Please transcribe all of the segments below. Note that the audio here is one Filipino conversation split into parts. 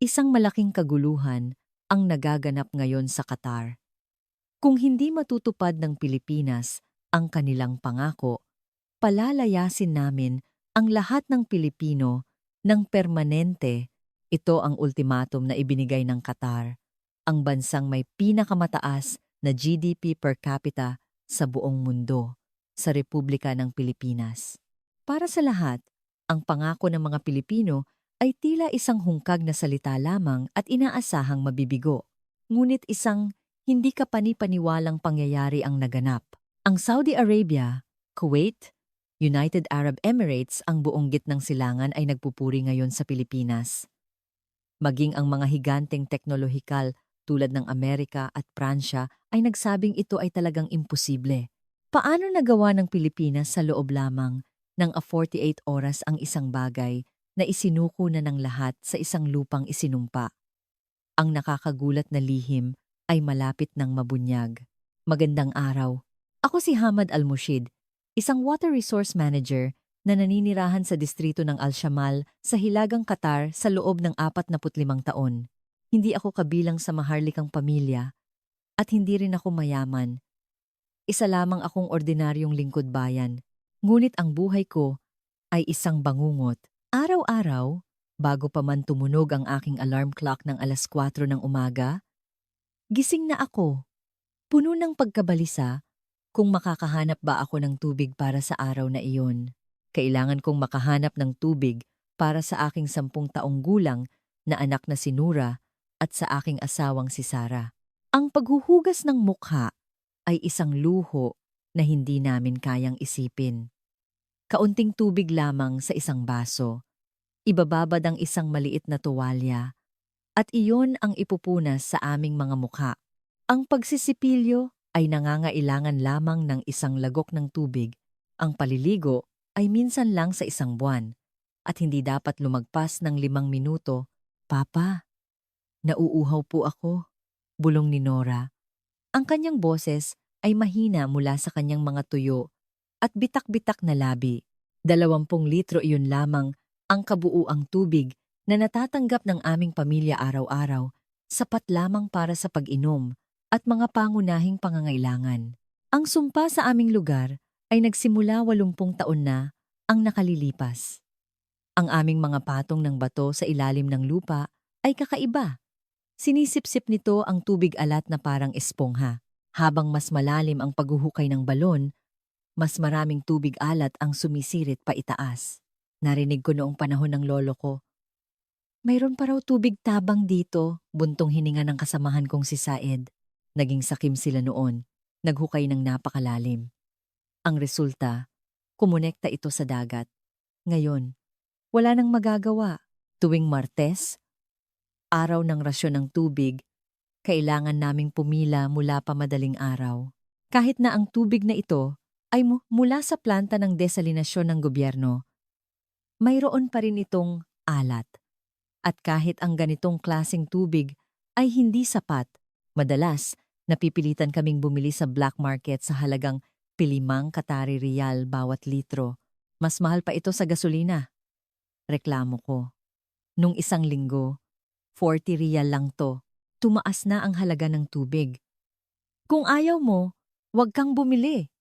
Isang malaking kaguluhan ang nagaganap ngayon sa Qatar. Kung hindi matutupad ng Pilipinas ang kanilang pangako, palalayasin namin ang lahat ng Pilipino ng permanente. Ito ang ultimatum na ibinigay ng Qatar, ang bansang may pinakamataas na GDP per capita sa buong mundo, sa Republika ng Pilipinas. Para sa lahat, ang pangako ng mga Pilipino ay tila isang hungkag na salita lamang at inaasahang mabibigo. Ngunit isang hindi kapani-paniwalang pangyayari ang naganap. Ang Saudi Arabia, Kuwait, United Arab Emirates, ang buong gitnang silangan ay nagpupuri ngayon sa Pilipinas. Maging ang mga higanteng teknolohikal tulad ng Amerika at Pransya ay nagsabing ito ay talagang imposible. Paano nagawa ng Pilipinas sa loob lamang ng 48 oras ang isang bagay na isinuko na ng lahat sa isang lupang isinumpa? Ang nakakagulat na lihim ay malapit ng mabunyag. Magandang araw. Ako si Hamad Al-Mushid, isang water resource manager na naninirahan sa distrito ng Al-Shamal sa Hilagang Qatar sa loob ng 45 taon. Hindi ako kabilang sa maharlikang pamilya at hindi rin ako mayaman. Isa lamang akong ordinaryong lingkod bayan. Ngunit ang buhay ko ay isang bangungot. Araw-araw, bago pa man tumunog ang aking alarm clock ng 4:00 ng umaga, gising na ako, puno ng pagkabalisa kung makakahanap ba ako ng tubig para sa araw na iyon. Kailangan kong makahanap ng tubig para sa aking 10 taong gulang na anak na si Nura at sa aking asawang si Sarah. Ang paghuhugas ng mukha ay isang luho na hindi namin kayang isipin. Kaunting tubig lamang sa isang baso, ibababad ang isang maliit na tuwalya, at iyon ang ipupunas sa aming mga mukha. Ang pagsisipilyo ay nangangailangan lamang ng isang lagok ng tubig. Ang paliligo ay minsan lang sa isang buwan, at hindi dapat lumagpas ng 5 minuto. Papa, nauuhaw po ako, bulong ni Nora. Ang kanyang boses ay mahina mula sa kanyang mga tuyo at bitak-bitak na labi. 20 litro iyon lamang ang kabuuang tubig na natatanggap ng aming pamilya araw-araw, sapat lamang para sa pag-inom at mga pangunahing pangangailangan. Ang sumpa sa aming lugar ay nagsimula 80 taon na ang nakalilipas. Ang aming mga patong ng bato sa ilalim ng lupa ay kakaiba. Sinisipsip nito ang tubig alat na parang espongha. Habang mas malalim ang paghuhukay ng balon, mas maraming tubig alat ang sumisirit pa itaas. Narinig ko noong panahon ng lolo ko, mayroon pa raw tubig tabang dito, buntong hininga ng kasamahan kong si Saed. Naging sakim sila noon, naghukay ng napakalalim. Ang resulta, kumonekta ito sa dagat. Ngayon, wala nang magagawa. Tuwing Martes, araw ng rasyon ng tubig, kailangan naming pumila mula pa madaling araw. Kahit na ang tubig na ito ay mula sa planta ng desalinasyon ng gobyerno, mayroon pa rin itong alat. At kahit ang ganitong klaseng tubig ay hindi sapat, madalas napipilitan kaming bumili sa black market sa halagang 5 Qatari riyal bawat litro. Mas mahal pa ito sa gasolina. Reklamo ko. Nung isang linggo, 40 riyal lang to. Tumaas na ang halaga ng tubig. Kung ayaw mo, huwag kang bumili.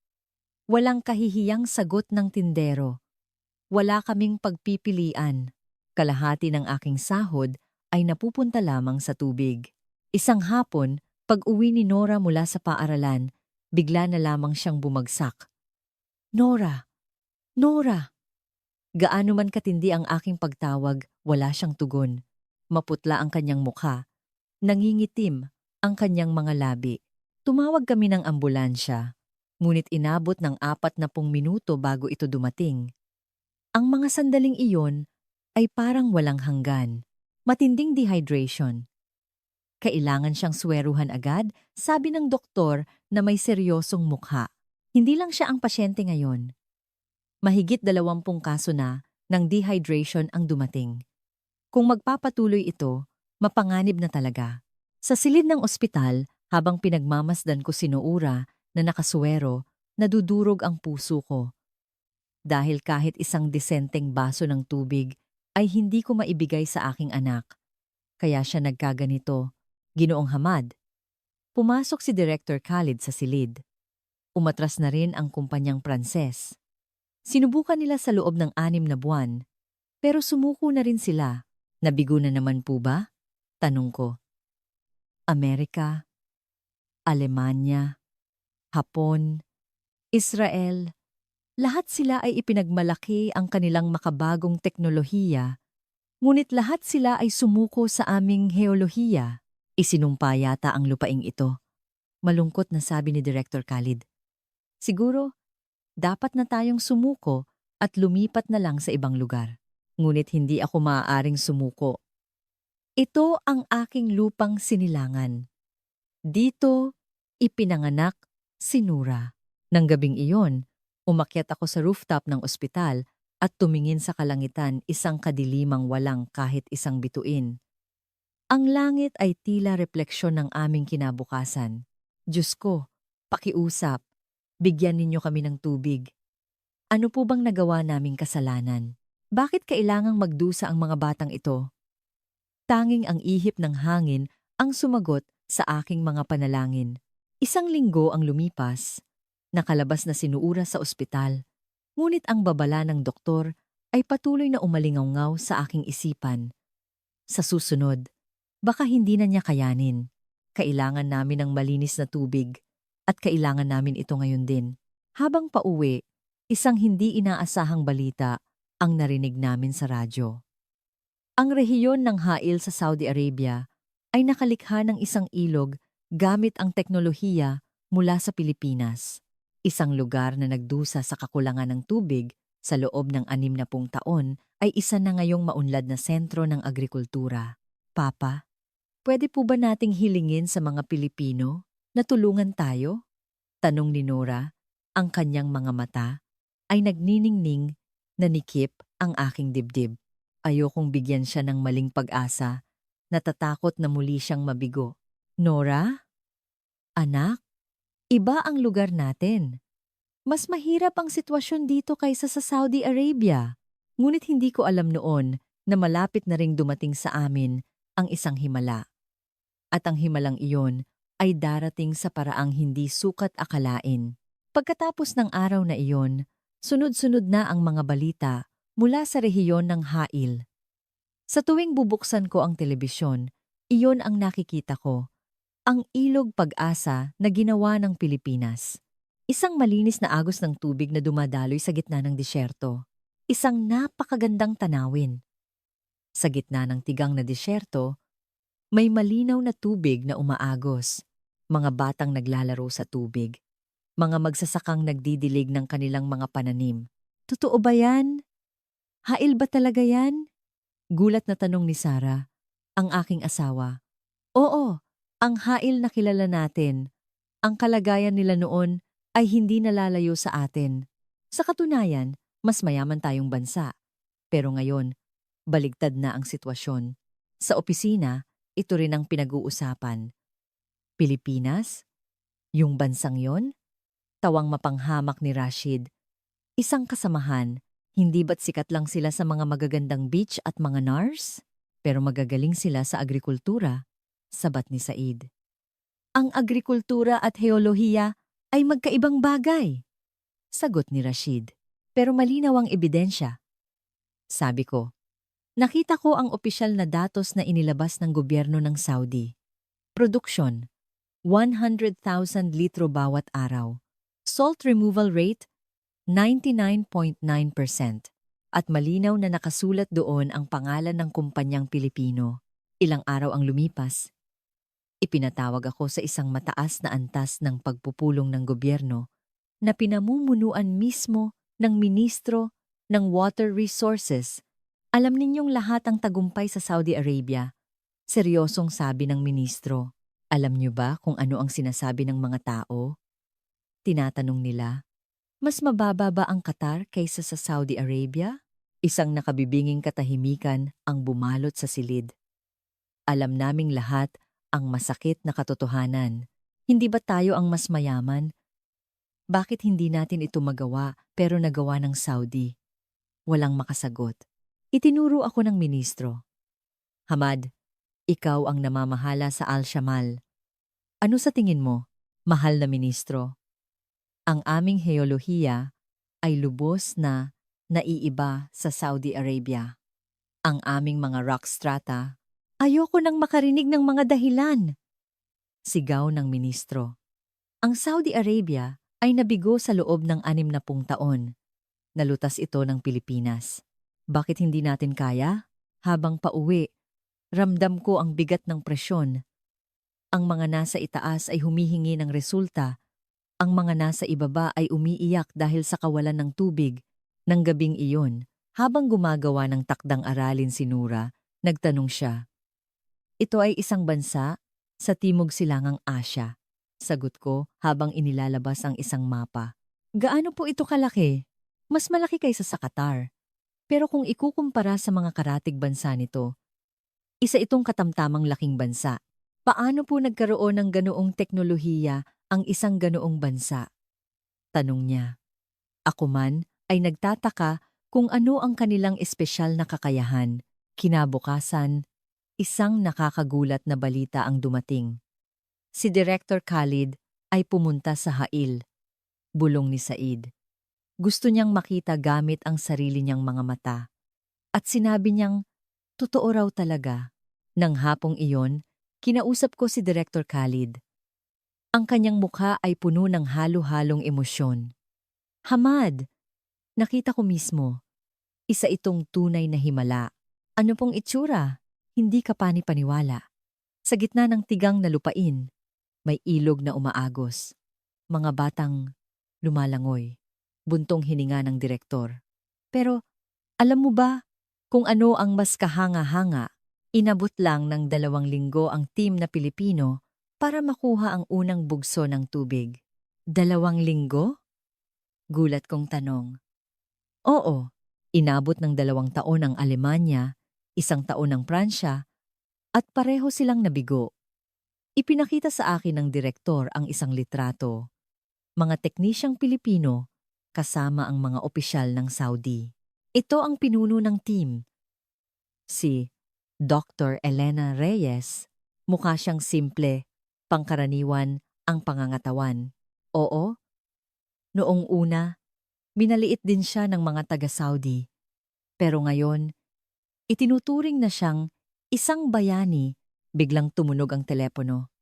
Walang kahihiyang sagot ng tindero. Wala kaming pagpipilian. Kalahati ng aking sahod ay napupunta lamang sa tubig. Isang hapon, pag-uwi ni Nora mula sa paaralan, bigla na lamang siyang bumagsak. Nora! Nora! Gaano man katindi ang aking pagtawag, wala siyang tugon. Maputla ang kanyang mukha. Nangingitim ang kanyang mga labi. Tumawag kami ng ambulansya, ngunit inabot ng 40 minuto bago ito dumating. Ang mga sandaling iyon ay parang walang hanggan. Matinding dehydration. Kailangan siyang sweruhan agad, sabi ng doktor na may seryosong mukha. Hindi lang siya ang pasyente ngayon. Mahigit 20 kaso na ng dehydration ang dumating. Kung magpapatuloy ito, mapanganib na talaga. Sa silid ng ospital, habang pinagmamasdan ko si Noura na nakaswero, nadudurog ang puso ko. Dahil kahit isang disenteng baso ng tubig ay hindi ko maibigay sa aking anak. Kaya siya nagkaganito. Ginoong Hamad. Pumasok si Director Khalid sa silid. Umatras na rin ang kumpanyang Pranses. Sinubukan nila sa loob ng 6 na buwan, pero sumuko na rin sila. Nabigo na naman po ba? Tanong ko. Amerika, Alemanya, Hapon, Israel, lahat sila ay ipinagmalaki ang kanilang makabagong teknolohiya, ngunit lahat sila ay sumuko sa aming heolohiya. Isinumpa yata ang lupaing ito. Malungkot na sabi ni Director Khalid. Siguro, dapat na tayong sumuko at lumipat na lang sa ibang lugar. Ngunit hindi ako maaaring sumuko. Ito ang aking lupang sinilangan. Dito, ipinanganak si Nura. Nang gabing iyon, umakyat ako sa rooftop ng ospital at tumingin sa kalangitan, isang kadilimang walang kahit isang bituin. Ang langit ay tila refleksyon ng aming kinabukasan. Diyos ko, pakiusap, bigyan ninyo kami ng tubig. Ano po bang nagawa naming kasalanan? Bakit kailangang magdusa ang mga batang ito? Tanging ang ihip ng hangin ang sumagot sa aking mga panalangin. 1 linggo ang lumipas, nakalabas na si Nuura sa ospital, ngunit ang babala ng doktor ay patuloy na umalingaw sa aking isipan. Sa susunod, baka hindi na niya kayanin. Kailangan namin ng malinis na tubig at kailangan namin ito ngayon din. Habang pauwi, isang hindi inaasahang balita ang narinig namin sa radyo. Ang rehiyon ng Hail sa Saudi Arabia ay nakalikha ng isang ilog gamit ang teknolohiya mula sa Pilipinas. Isang lugar na nagdusa sa kakulangan ng tubig sa loob ng 60 taon ay isa na ngayong maunlad na sentro ng agrikultura. Papa, pwede po ba nating hilingin sa mga Pilipino na tulungan tayo? Tanong ni Nora, ang kanyang mga mata ay nagniningning, nanikip ang aking dibdib. Ayokong bigyan siya ng maling pag-asa, natatakot na muli siyang mabigo. Nora? Anak? Iba ang lugar natin. Mas mahirap ang sitwasyon dito kaysa sa Saudi Arabia. Ngunit hindi ko alam noon na malapit na ring dumating sa amin ang isang himala. At ang himalang iyon ay darating sa paraang hindi sukat akalain. Pagkatapos ng araw na iyon, sunod-sunod na ang mga balita mula sa rehiyon ng Hail. Sa tuwing bubuksan ko ang telebisyon, iyon ang nakikita ko. Ang ilog Pag-asa na ginawa ng Pilipinas. Isang malinis na agos ng tubig na dumadaloy sa gitna ng disyerto. Isang napakagandang tanawin. Sa gitna ng tigang na disyerto, may malinaw na tubig na umaagos. Mga batang naglalaro sa tubig. Mga magsasakang nagdidilig ng kanilang mga pananim. Totoo ba yan? Hail ba talaga yan? Gulat na tanong ni Sarah, ang aking asawa. Oo, ang Hail na kilala natin. Ang kalagayan nila noon ay hindi nalalayo sa atin. Sa katunayan, mas mayaman tayong bansa. Pero ngayon, baligtad na ang sitwasyon. Sa opisina, ito rin ang pinag-uusapan. Pilipinas? Yung bansang yon? Tawang mapanghamak ni Rashid. Isang kasamahan, hindi ba't sikat lang sila sa mga magagandang beach at mga NARS? Pero magagaling sila sa agrikultura, sabat ni Said. Ang agrikultura at heolohiya ay magkaibang bagay, sagot ni Rashid. Pero malinaw ang ebidensya. Sabi ko, nakita ko ang opisyal na datos na inilabas ng gobyerno ng Saudi. Produksyon, 100,000 litro bawat araw. Salt removal rate, 99.9%. At malinaw na nakasulat doon ang pangalan ng kumpanyang Pilipino. Ilang araw ang lumipas. Ipinatawag ako sa isang mataas na antas ng pagpupulong ng gobyerno na pinamumunuan mismo ng Ministro ng Water Resources. Alam ninyong lahat ang tagumpay sa Saudi Arabia. Seryosong sabi ng ministro. Alam niyo ba kung ano ang sinasabi ng mga tao? Tinatanong nila, mas mababa ba ang Qatar kaysa sa Saudi Arabia? Isang nakabibinging katahimikan ang bumalot sa silid. Alam naming lahat ang masakit na katotohanan. Hindi ba tayo ang mas mayaman? Bakit hindi natin ito magawa pero nagawa ng Saudi? Walang makasagot. Itinuro ako ng ministro. Hamad, Ikaw ang namamahala sa Al-Shamal. Ano sa tingin mo, mahal na ministro? Ang aming heolohiya ay lubos na naiiba sa Saudi Arabia. Ang aming mga rock strata, ayoko nang makarinig ng mga dahilan. Sigaw ng ministro. Ang Saudi Arabia ay nabigo sa loob ng 60 taon. Nalutas ito ng Pilipinas. Bakit hindi natin kaya? Habang pauwi, ramdam ko ang bigat ng presyon. Ang mga nasa itaas ay humihingi ng resulta. Ang mga nasa ibaba ay umiiyak dahil sa kawalan ng tubig. Nang gabing iyon, habang gumagawa ng takdang aralin si Nura, nagtanong siya, "Ito ay isang bansa sa Timog Silangang Asya." Sagot ko habang inilalabas ang isang mapa. "Gaano po ito kalaki?" "Mas malaki kaysa sa Qatar. Pero kung ikukumpara sa mga karatig bansa nito, isa itong katamtamang laking bansa." "Paano po nagkaroon ng ganoong teknolohiya ang isang ganoong bansa?" tanong niya. Ako man ay nagtataka kung ano ang kanilang espesyal na kakayahan. Kinabukasan, isang nakakagulat na balita ang dumating. Si Director Khalid ay pumunta sa Hail, bulong ni Said. Gusto niyang makita gamit ang sarili niyang mga mata. At sinabi niyang, totoo raw talaga. Nang hapong iyon, kinausap ko si Director Khalid. Ang kanyang mukha ay puno ng halo-halong emosyon. "Hamad, nakita ko mismo. Isa itong tunay na himala. Ano pong itsura? Hindi ka pani-paniwala. Sa gitna ng tigang na lupain, may ilog na umaagos. Mga batang lumalangoy. Buntong hininga ng direktor. Pero alam mo ba kung ano ang mas kahanga-hanga? Inabot lang ng 2 linggo ang team na Pilipino para makuha ang unang bugso ng tubig." 2 linggo? Gulat kong tanong. Oo, inabot ng 2 taon ang Alemanya, 1 taon ang Pransya, at pareho silang nabigo. Ipinakita sa akin ng direktor ang isang litrato. Mga teknisyang Pilipino kasama ang mga opisyal ng Saudi. Ito ang pinuno ng team. Si Dr. Elena Reyes. Mukha siyang simple, pangkaraniwan ang pangangatawan. Oo, noong una, minaliit din siya ng mga taga-Saudi. Pero ngayon, itinuturing na siyang isang bayani. Biglang tumunog ang telepono.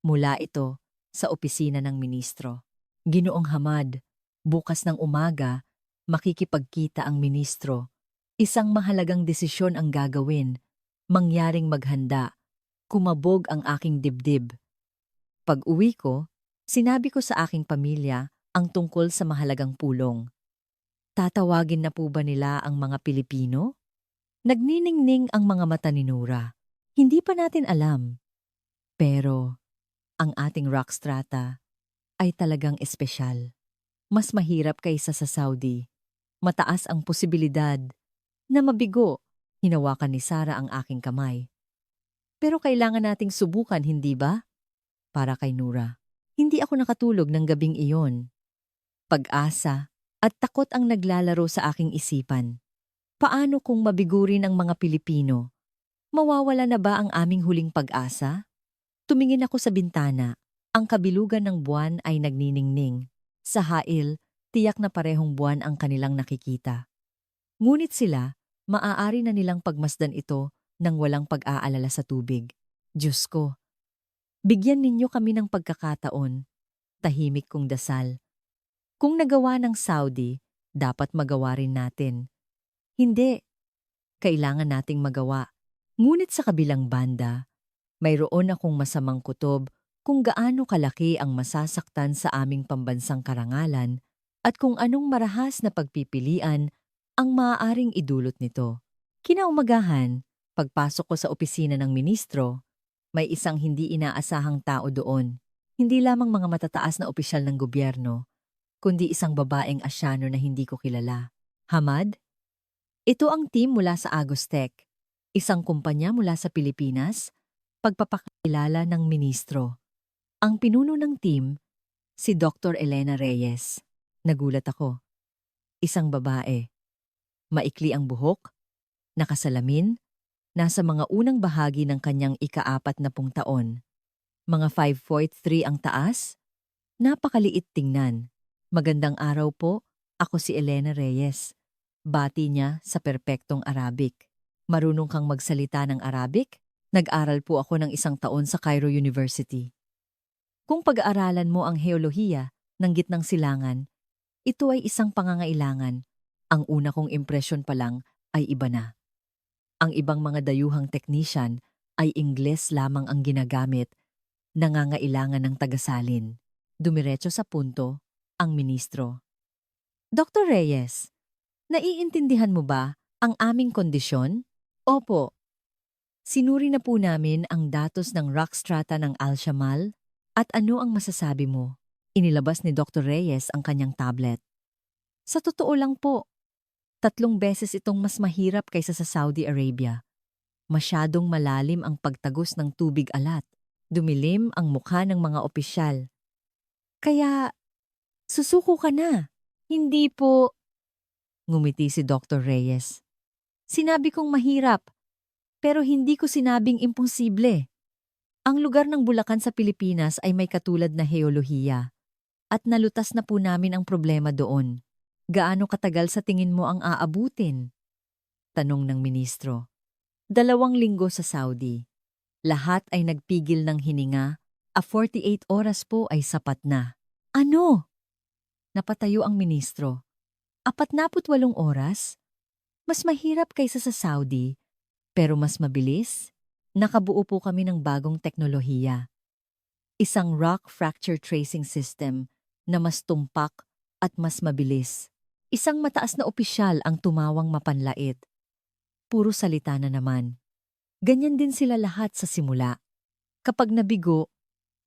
Mula ito sa opisina ng ministro. "Ginoong Hamad, bukas ng umaga, makikipagkita ang ministro. Isang mahalagang desisyon ang gagawin. Mangyaring maghanda. Kumabog ang aking dibdib." Pag-uwi ko, sinabi ko sa aking pamilya ang tungkol sa mahalagang pulong. Tatawagin na po ba nila ang mga Pilipino? Nagniningning ang mga mata ni Nura. Hindi pa natin alam. Pero ang ating rock strata ay talagang espesyal. Mas mahirap kaysa sa Saudi. Mataas ang posibilidad na mabigo. Hinawakan ni Sarah ang aking kamay. Pero kailangan nating subukan, hindi ba? Para kay Nura. Hindi ako nakatulog ng gabing iyon. Pag-asa at takot ang naglalaro sa aking isipan. Paano kung mabigo rin ang mga Pilipino? Mawawala na ba ang aming huling pag-asa? Tumingin ako sa bintana. Ang kabilugan ng buwan ay nagniningning. Sa Hail, tiyak na parehong buwan ang kanilang nakikita. Ngunit sila, maaari na nilang pagmasdan ito nang walang pag-aalala sa tubig. Diyos ko, bigyan ninyo kami ng pagkakataon. Tahimik kong dasal. Kung nagawa ng Saudi, dapat magawa rin natin. Hindi, kailangan nating magawa. Ngunit sa kabilang banda, mayroon akong masamang kutob kung gaano kalaki ang masasaktan sa aming pambansang karangalan at kung anong marahas na pagpipilian ang maaaring idulot nito. Kinaumagahan, pagpasok ko sa opisina ng ministro, may isang hindi inaasahang tao doon. Hindi lamang mga matataas na opisyal ng gobyerno, kundi isang babaeng Asyano na hindi ko kilala. Hamad? Ito ang team mula sa Agostec, isang kumpanya mula sa Pilipinas, pagpapakilala ng ministro. Ang pinuno ng team, si Dr. Elena Reyes. Nagulat ako. Isang babae. Maikli ang buhok, nakasalamin, Nasa mga unang bahagi ng kanyang ika-40 taon. Mga 5'3" ang taas. Napakaliit tingnan. Magandang araw po, ako si Elena Reyes. Bati niya sa perpektong Arabic. Marunong kang magsalita ng Arabic? Nag-aral po ako ng 1 taon sa Cairo University. Kung pag-aaralan mo ang heolohiya ng gitnang silangan, ito ay isang pangangailangan. Ang una kong impresyon pa lang ay iba na. Ang ibang mga dayuhang technician ay Ingles lamang ang ginagamit, nangangailangan ng tagasalin. Dumiretso sa punto ang ministro. Dr. Reyes, naiintindihan mo ba ang aming kondisyon? Opo. Sinuri na po namin ang datos ng rock strata ng Al-Shamal at ano ang masasabi mo? Inilabas ni Dr. Reyes ang kanyang tablet. Sa totoo lang po, 3 beses itong mas mahirap kaysa sa Saudi Arabia. Masyadong malalim ang pagtagos ng tubig alat. Dumilim ang mukha ng mga opisyal. Kaya, susuko ka na. Hindi po. Ngumiti si Dr. Reyes. Sinabi kong mahirap, pero hindi ko sinabing imposible. Ang lugar ng Bulacan sa Pilipinas ay may katulad na heolohiya. At nalutas na po namin ang problema doon. Gaano katagal sa tingin mo ang aabutin? Tanong ng ministro. 2 linggo sa Saudi. Lahat ay nagpigil ng hininga. 48 oras po ay sapat na. Ano? Napatayo ang ministro. 48 oras? Mas mahirap kaysa sa Saudi, pero mas mabilis. Nakabuo po kami ng bagong teknolohiya. Isang rock fracture tracing system na mas tumpak at mas mabilis. Isang mataas na opisyal ang tumawang mapanlait. Puro salita na naman. Ganyan din sila lahat sa simula. Kapag nabigo,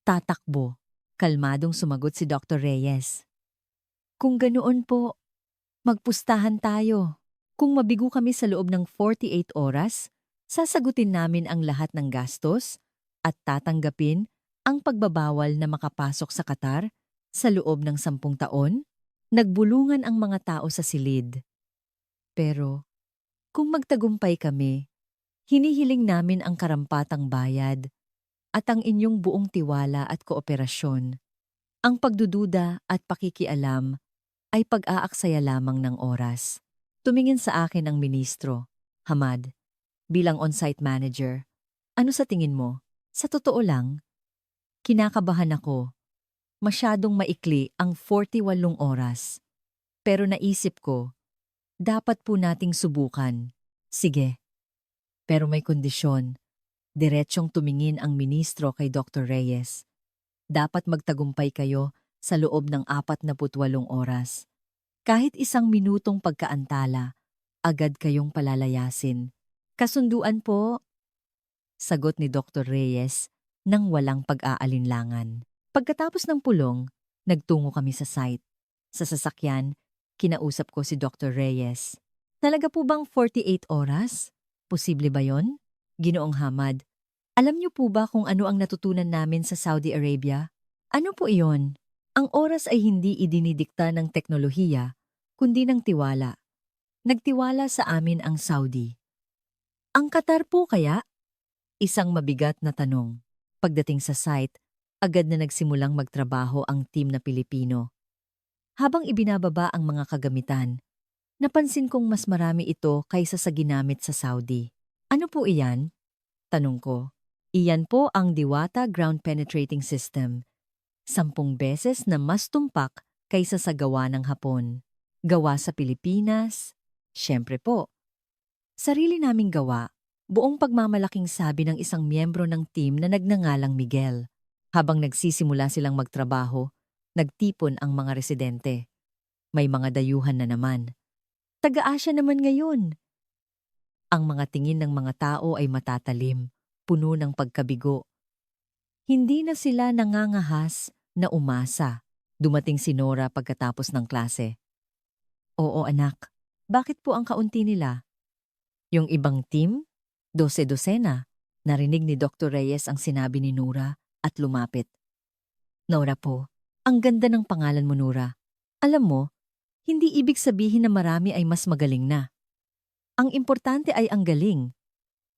tatakbo. Kalmadong sumagot si Dr. Reyes. Kung ganoon po, magpustahan tayo. Kung mabigo kami sa loob ng 48 oras, sasagutin namin ang lahat ng gastos at tatanggapin ang pagbabawal na makapasok sa Qatar sa loob ng 10 taon. Nagbulungan ang mga tao sa silid. Pero, kung magtagumpay kami, hinihiling namin ang karampatang bayad at ang inyong buong tiwala at kooperasyon. Ang pagdududa at pakikialam ay pag-aaksaya lamang ng oras. Tumingin sa akin ang ministro, Hamad, bilang on-site manager. Ano sa tingin mo? Sa totoo lang, kinakabahan ako. Masyadong maikli ang 48 oras. Pero naisip ko, dapat po nating subukan. Sige. Pero may kondisyon. Diretsyong tumingin ang ministro kay Dr. Reyes. Dapat magtagumpay kayo sa loob ng 48 oras. Kahit 1 minutong pagkaantala, agad kayong palalayasin. Kasunduan po, sagot ni Dr. Reyes nang walang pag-aalinlangan. Pagkatapos ng pulong, nagtungo kami sa site. Sa sasakyan, kinausap ko si Dr. Reyes. Talaga po bang 48 oras? Posible ba yon? Ginoong Hamad, alam niyo po ba kung ano ang natutunan namin sa Saudi Arabia? Ano po iyon? Ang oras ay hindi idinidikta ng teknolohiya, kundi ng tiwala. Nagtiwala sa amin ang Saudi. Ang Qatar po kaya? Isang mabigat na tanong. Pagdating sa site, agad na nagsimulang magtrabaho ang team na Pilipino. Habang ibinababa ang mga kagamitan, napansin kong mas marami ito kaysa sa ginamit sa Saudi. Ano po iyan? Tanong ko. Iyan po ang Diwata Ground Penetrating System. 10 beses na mas tumpak kaysa sa gawa ng Hapon. Gawa sa Pilipinas? Siyempre po. Sarili naming gawa, buong pagmamalaking sabi ng isang miyembro ng team na nagngangalang Miguel. Habang nagsisimula silang magtrabaho, nagtipon ang mga residente. May mga dayuhan na naman. Taga-Asya naman ngayon. Ang mga tingin ng mga tao ay matatalim, puno ng pagkabigo. Hindi na sila nangangahas na umasa. Dumating si Nora pagkatapos ng klase. Oo anak, bakit po ang kaunti nila? Yung ibang team? 12 Narinig ni Dr. Reyes ang sinabi ni Nora at lumapit. Nora po, ang ganda ng pangalan mo Nora. Alam mo, hindi ibig sabihin na marami ay mas magaling na. Ang importante ay ang galing.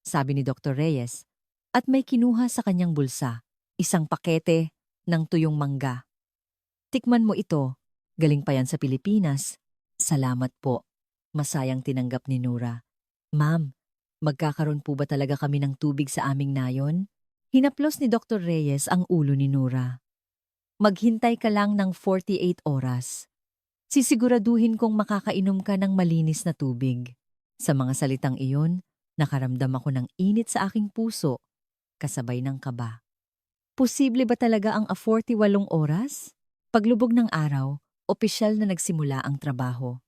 sabi ni Dr. Reyes, at may kinuha sa kanyang bulsa, isang pakete ng tuyong mangga. Tikman mo ito, galing pa yan sa Pilipinas. Salamat po. Masayang tinanggap ni Nura. Ma'am, magkakaroon po ba talaga kami ng tubig sa aming nayon? Hinaplos ni Dr. Reyes ang ulo ni Nura. Maghintay ka lang ng 48 oras. Sisiguraduhin kong makakainom ka ng malinis na tubig. Sa mga salitang iyon, nakaramdam ako ng init sa aking puso, kasabay ng kaba. Posible ba talaga ang 48 oras? Paglubog ng araw, opisyal na nagsimula ang trabaho.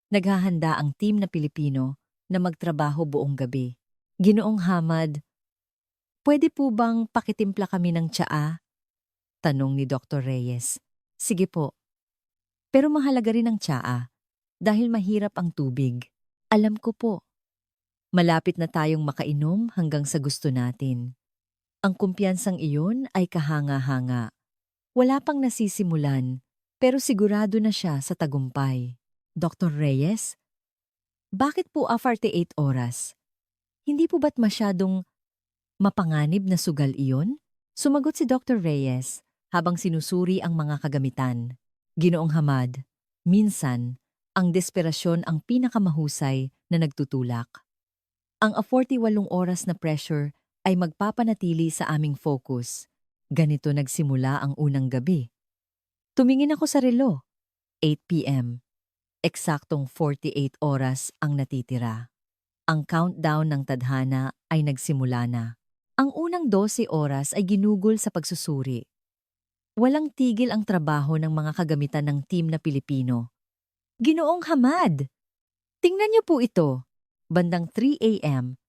Naghahanda ang team na Pilipino na magtrabaho buong gabi. Ginoong Hamad, pwede po bang pakitimpla kami ng tsaa? Tanong ni Dr. Reyes. Sige po. Pero mahalaga rin ang tsaa dahil mahirap ang tubig. Alam ko po. Malapit na tayong makainom hanggang sa gusto natin. Ang kumpiyansang iyon ay kahanga-hanga. Wala pang nasisimulan, pero sigurado na siya sa tagumpay. Dr. Reyes, bakit po 48 oras? Hindi po ba't masyadong mapanganib na sugal iyon? Sumagot si Dr. Reyes habang sinusuri ang mga kagamitan. Ginoong Hamad, minsan, ang desperasyon ang pinakamahusay na nagtutulak. Ang 48 oras na pressure ay magpapanatili sa aming focus. Ganito nagsimula ang unang gabi. Tumingin ako sa relo. 8 p.m. Eksaktong 48 oras ang natitira. Ang countdown ng tadhana ay nagsimula na. Ang unang 12 oras ay ginugol sa pagsusuri. Walang tigil ang trabaho ng mga kagamitan ng team na Pilipino. Ginoong Hamad! Tingnan niyo po ito. Bandang 3 a.m.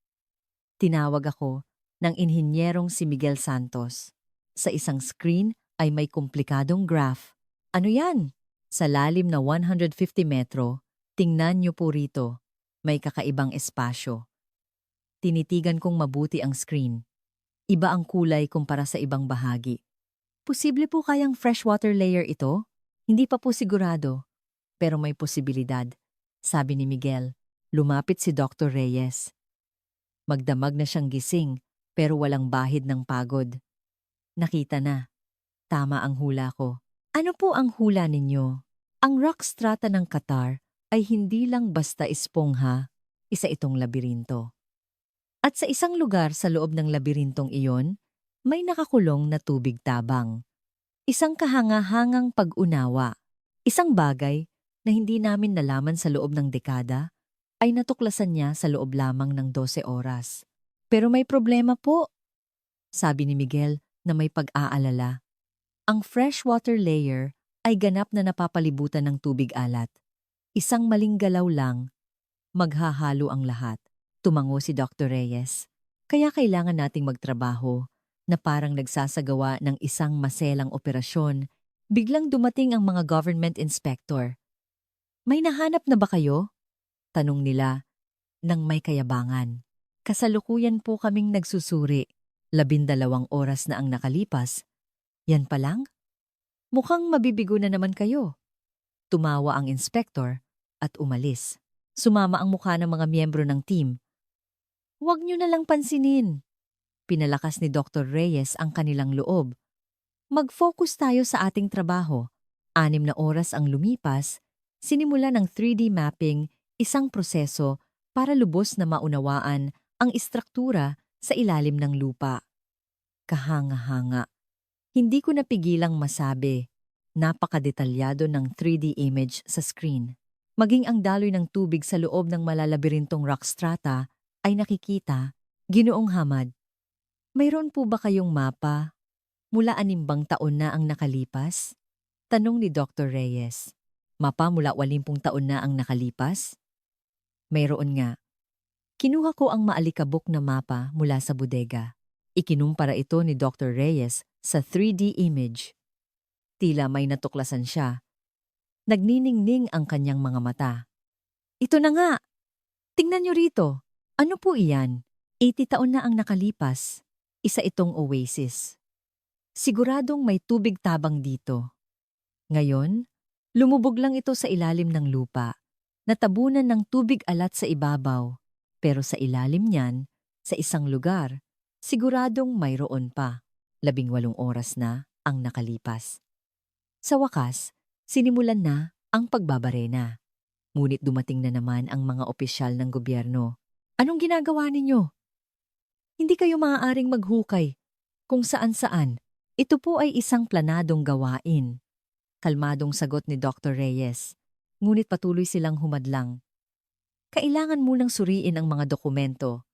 Tinawag ako ng inhinyerong si Miguel Santos. Sa isang screen ay may komplikadong graph. Ano yan? Sa lalim na 150 metro, tingnan niyo po rito. May kakaibang espasyo. Tinitigan kong mabuti ang screen. Iba ang kulay kumpara sa ibang bahagi. Posible po kayang freshwater layer ito? Hindi pa po sigurado. Pero may posibilidad, sabi ni Miguel. Lumapit si Dr. Reyes. Magdamag na siyang gising, pero walang bahid ng pagod. Nakita na. Tama ang hula ko. Ano po ang hula ninyo? Ang rock strata ng Qatar ay hindi lang basta espongha, isa itong labirinto. At sa isang lugar sa loob ng labirintong iyon, may nakakulong na tubig tabang. Isang kahanga-hangang pag-unawa. Isang bagay na hindi namin nalaman sa loob ng dekada ay natuklasan niya sa loob lamang ng 12 oras. Pero may problema po, sabi ni Miguel na may pag-aalala. Ang freshwater layer ay ganap na napapalibutan ng tubig alat. Isang maling galaw lang, maghahalo ang lahat. Tumango si Dr. Reyes. Kaya kailangan nating magtrabaho na parang nagsasagawa ng isang maselang operasyon. Biglang dumating ang mga government inspector. May nahanap na ba kayo? Tanong nila nang may kayabangan. Kasalukuyan po kaming nagsusuri. 12 oras na ang nakalipas. Yan pa lang? Mukhang mabibigo na naman kayo. Tumawa ang inspector at umalis. Sumama ang mukha ng mga miyembro ng team. Huwag niyo na lang pansinin. Pinalakas ni Dr. Reyes ang kanilang loob. Mag-focus tayo sa ating trabaho. 6 na oras ang lumipas, sinimula ng 3D mapping, isang proseso para lubos na maunawaan ang istruktura sa ilalim ng lupa. Kahanga-hanga. Hindi ko napigilang masabi, napakadetalyado ng 3D image sa screen. Maging ang daloy ng tubig sa loob ng malalabirintong rock strata ay nakikita. Ginoong Hamad, mayroon po ba kayong mapa? Mula 6 taon na ang nakalipas? Tanong ni Dr. Reyes. Mapa mula 80 taon na ang nakalipas? Mayroon nga. Kinuha ko ang maalikabok na mapa mula sa bodega. Ikinumpara ito ni Dr. Reyes sa 3D image. Tila may natuklasan siya. Nagniningning ang kanyang mga mata. Ito na nga! Tingnan niyo rito. Ano po iyan? 80 taon na ang nakalipas. Isa itong oasis. Siguradong may tubig tabang dito. Ngayon, lumubog lang ito sa ilalim ng lupa. Natabunan ng tubig alat sa ibabaw. Pero sa ilalim niyan, Sa isang lugar, siguradong mayroon pa. 18 oras na ang nakalipas. Sa wakas, sinimulan na ang pagbabarena. Ngunit dumating na naman ang mga opisyal ng gobyerno. Anong ginagawa ninyo? Hindi kayo maaaring maghukay kung saan-saan. Ito po ay isang planadong gawain. Kalmadong sagot ni Dr. Reyes. Ngunit patuloy silang humadlang. Kailangan munang suriin ang mga dokumento.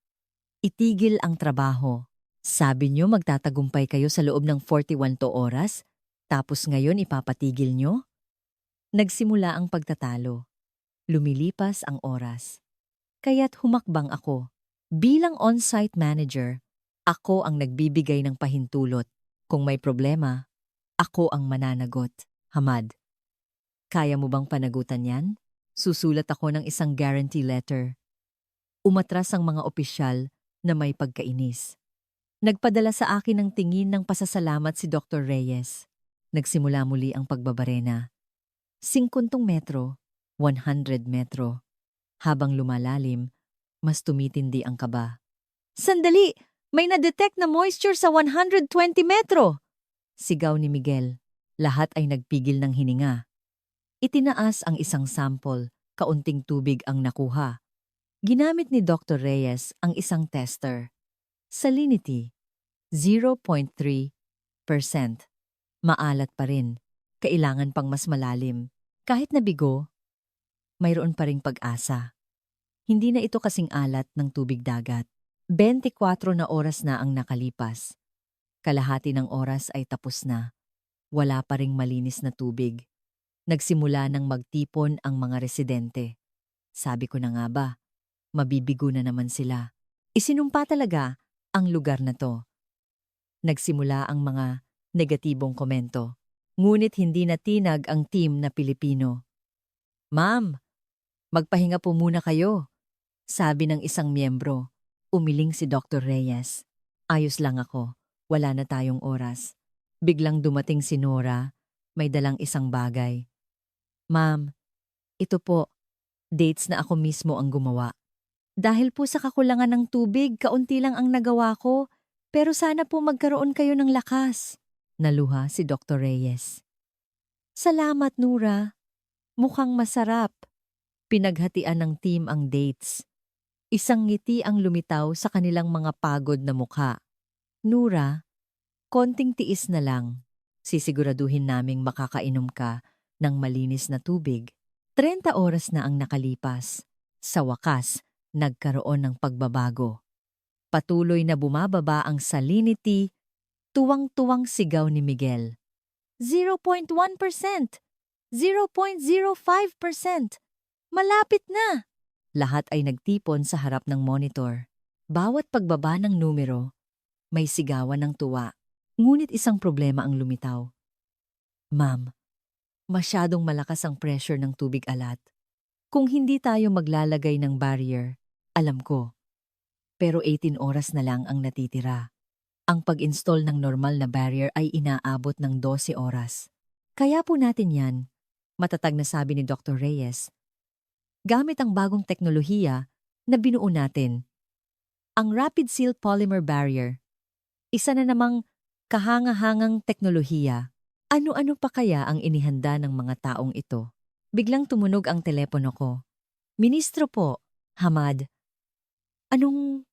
Itigil ang trabaho. Sabi nyo magtatagumpay kayo sa loob ng 41 oras, tapos ngayon ipapatigil nyo? Nagsimula ang pagtatalo. Lumilipas ang oras. Kaya't humakbang ako. Bilang on-site manager, ako ang nagbibigay ng pahintulot. Kung may problema, ako ang mananagot. Hamad, kaya mo bang panagutan yan? Susulat ako ng isang guarantee letter. Umatras ang mga opisyal na may pagkainis. Nagpadala sa akin ng tingin ng pasasalamat si Dr. Reyes. Nagsimula muli ang pagbabarena. 50 metro, 100 metro. Habang lumalalim, mas tumitindi ang kaba. Sandali! May na-detect na moisture sa 120 metro! Sigaw ni Miguel. Lahat ay nagpigil ng hininga. Itinaas ang isang sample, kaunting tubig ang nakuha. Ginamit ni Dr. Reyes ang isang tester. Salinity, 0.3%. Maalat pa rin. Kailangan pang mas malalim. Kahit nabigo, mayroon pa ring pag-asa. Hindi na ito kasing alat ng tubig dagat. 24 na oras na ang nakalipas. Kalahati ng oras ay tapos na. Wala pa ring malinis na tubig. Nagsimula nang magtipon ang mga residente. Sabi ko na nga ba, mabibigo na naman sila. Isinumpa talaga ang lugar na to. Nagsimula ang mga negatibong komento. Ngunit hindi natinag ang team na Pilipino. Ma'am, magpahinga po muna kayo. Sabi ng isang miyembro. Umiling si Dr. Reyes. Ayos lang ako. Wala na tayong oras. Biglang dumating si Nora. May dalang isang bagay. Ma'am, ito po. Dates na ako mismo ang gumawa. Dahil po sa kakulangan ng tubig, kaunti lang ang nagawa ko. Pero sana po magkaroon kayo ng lakas. Naluha si Dr. Reyes. Salamat, Nora. Mukhang masarap. Pinaghatian ng team ang dates. Isang ngiti ang lumitaw sa kanilang mga pagod na mukha. Nora, konting tiis na lang. Sisiguraduhin naming makakainom ka ng malinis na tubig. 30 oras na ang nakalipas. Sa wakas, nagkaroon ng pagbabago. Patuloy na bumababa ang salinity, tuwang-tuwang sigaw ni Miguel. 0.1%! 0.05%! Malapit na! Lahat ay nagtipon sa harap ng monitor. Bawat pagbaba ng numero, may sigawan ng tuwa. Ngunit isang problema ang lumitaw. Ma'am, masyadong malakas ang pressure ng tubig alat. Kung hindi tayo maglalagay ng barrier, alam ko. Pero 18 oras na lang ang natitira. Ang pag-install ng normal na barrier ay inaabot ng 12 oras. Kaya po natin yan, matatag na sabi ni Dr. Reyes. Gamit ang bagong teknolohiya na binuo natin. Ang Rapid Seal Polymer Barrier. Isa na namang kahanga-hangang teknolohiya. Ano-ano pa kaya ang inihanda ng mga taong ito? Biglang tumunog ang telepono ko. Ministro po, Hamad. Anong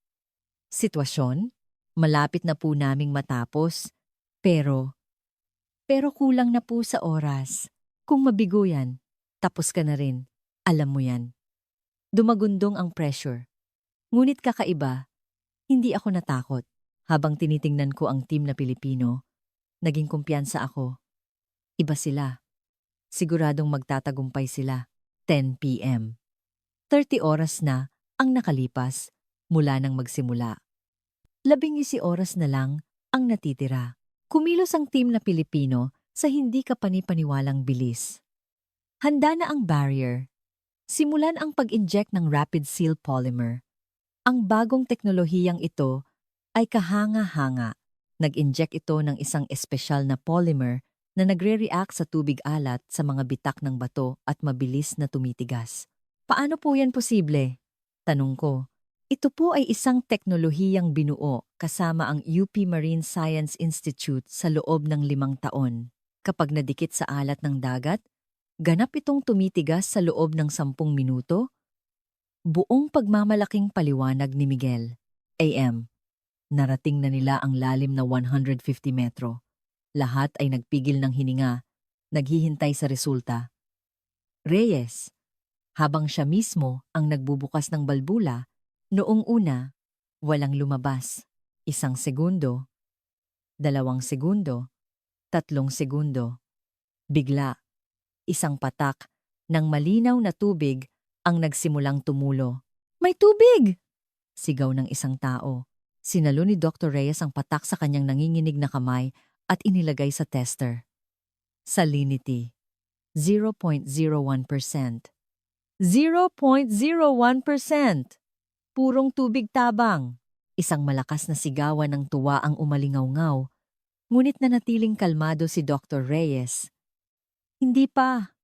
sitwasyon? Malapit na po naming matapos. Pero kulang na po sa oras. Kung mabigo yan, tapos ka na rin. Alam mo yan. Dumagundong ang pressure. Ngunit kakaiba, hindi ako natakot. Habang tinitingnan ko ang team na Pilipino, naging kumpiyansa ako. Iba sila. Siguradong magtatagumpay sila. 10 p.m. 30 oras na ang nakalipas mula nang magsimula. 11 oras na lang ang natitira. Kumilos ang team na Pilipino sa hindi kapani-paniwalang bilis. Handa na ang barrier. Simulan ang pag-inject ng Rapid Seal Polymer. Ang bagong teknolohiyang ito ay kahanga-hanga. Nag-inject ito ng isang espesyal na polymer na nagre-react sa tubig alat sa mga bitak ng bato at mabilis na tumitigas. Paano po yan posible? Tanong ko. Ito po ay isang teknolohiyang binuo kasama ang UP Marine Science Institute sa loob ng 5 taon. Kapag nadikit sa alat ng dagat, ganap itong tumitigas sa loob ng 10 minuto. Buong pagmamalaking paliwanag ni Miguel. AM. Narating na nila ang lalim na 150 metro. Lahat ay nagpigil ng hininga, naghihintay sa resulta. Reyes. Habang siya mismo ang nagbubukas ng balbula, noong una, walang lumabas. 1 segundo, 2 segundo, 3 segundo. Bigla, isang patak ng malinaw na tubig ang nagsimulang tumulo. May tubig! Sigaw ng isang tao. Sinalo ni Dr. Reyes ang patak sa kanyang nanginginig na kamay at inilagay sa tester. Salinity, 0.01%. 0.01%! Purong tubig tabang. Isang malakas na sigawan ng tuwa ang umalingaw-ngaw, ngunit nanatiling kalmado si Dr. Reyes. Hindi pa.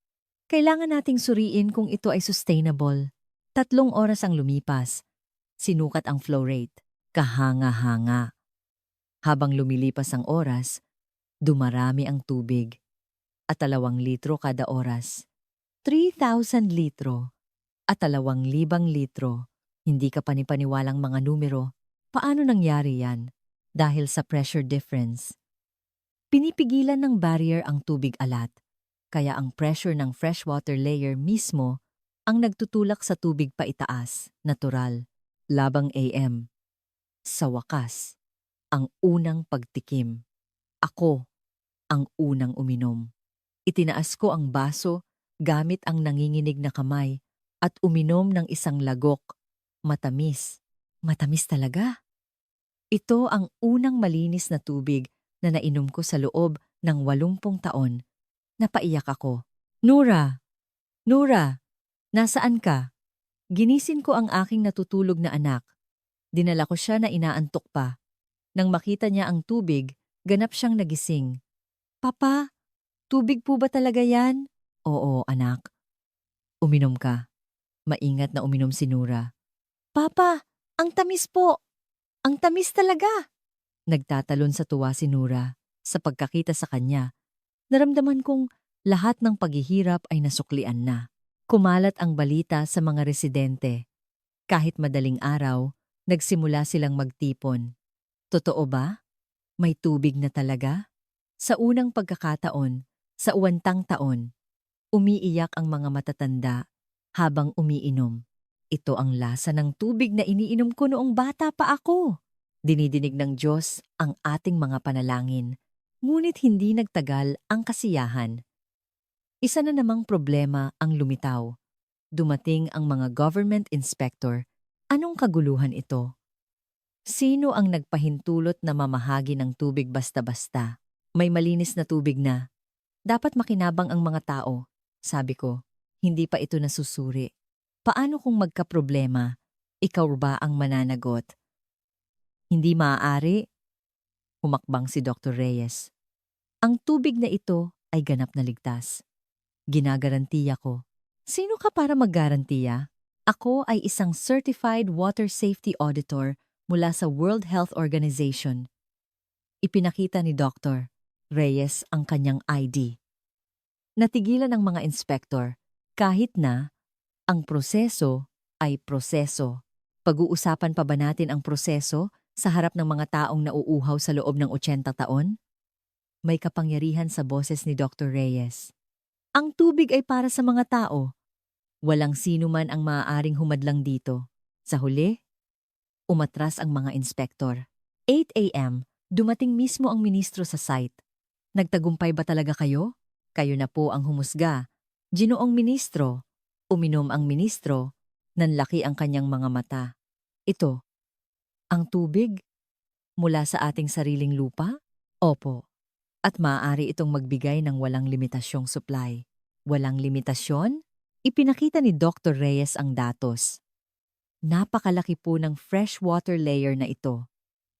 Kailangan nating suriin kung ito ay sustainable. 3 oras ang lumipas. Sinukat ang flow rate. Kahanga-hanga. Habang lumilipas ang oras, dumarami ang tubig. At 2 litro kada oras. 3,000 litro. At 2,000 litro. Hindi ka panipaniwalang mga numero. Paano nangyari yan? Dahil sa pressure difference. Pinipigilan ng barrier ang tubig alat, kaya ang pressure ng freshwater layer mismo ang nagtutulak sa tubig paitaas, natural, labang AM. Sa wakas, ang unang pagtikim. Ako ang unang uminom. Itinaas ko ang baso gamit ang nanginginig na kamay at uminom ng isang lagok. Matamis. Matamis talaga. Ito ang unang malinis na tubig na nainom ko sa loob ng 80 taon. Napaiyak ako. Nura! Nura! Nasaan ka? Ginisin ko ang aking natutulog na anak. Dinala ko siya na inaantok pa. Nang makita niya ang tubig, ganap siyang nagising. Papa, tubig po ba talaga yan? Oo, anak. Uminom ka. Maingat na uminom si Nura. Papa, ang tamis po. Ang tamis talaga. Nagtatalon sa tuwa si Nura. Sa pagkakita sa kanya, naramdaman kong lahat ng paghihirap ay nasuklian na. Kumalat ang balita sa mga residente. Kahit madaling araw, nagsimula silang magtipon. Totoo ba? May tubig na talaga? Sa unang pagkakataon, sa 1 taon, umiiyak ang mga matatanda habang umiinom. Ito ang lasa ng tubig na iniinom ko noong bata pa ako. Dinidinig ng Diyos ang ating mga panalangin, ngunit hindi nagtagal ang kasiyahan. Isa na namang problema ang lumitaw. Dumating ang mga government inspector. Anong kaguluhan ito? Sino ang nagpahintulot na mamahagi ng tubig basta-basta? May malinis na tubig na. Dapat makinabang ang mga tao. Sabi ko, hindi pa ito nasusuri. Paano kung magkaproblema? Ikaw ba ang mananagot? Hindi maaari. Humakbang si Dr. Reyes. Ang tubig na ito ay ganap na ligtas. Ginagarantiya ko. Sino ka para maggarantiya? Ako ay isang Certified Water Safety Auditor mula sa World Health Organization. Ipinakita ni Dr. Reyes ang kanyang ID. Natigilan ang mga inspektor kahit na ang proseso ay proseso. Pag-uusapan pa ba natin ang proseso sa harap ng mga taong nauuhaw sa loob ng 80 taon? May kapangyarihan sa boses ni Dr. Reyes. Ang tubig ay para sa mga tao. Walang sino man ang maaaring humadlang dito. Sa huli, umatras ang mga inspektor. 8 a.m., dumating mismo ang ministro sa site. Nagtagumpay ba talaga kayo? Kayo na po ang humusga. Ginoong ministro. Uminom ang ministro, nanlaki ang kanyang mga mata. Ito, ang tubig mula sa ating sariling lupa? Opo. At maaari itong magbigay ng walang limitasyong supply. Walang limitasyon? Ipinakita ni Dr. Reyes ang datos. Napakalaki po ng freshwater layer na ito.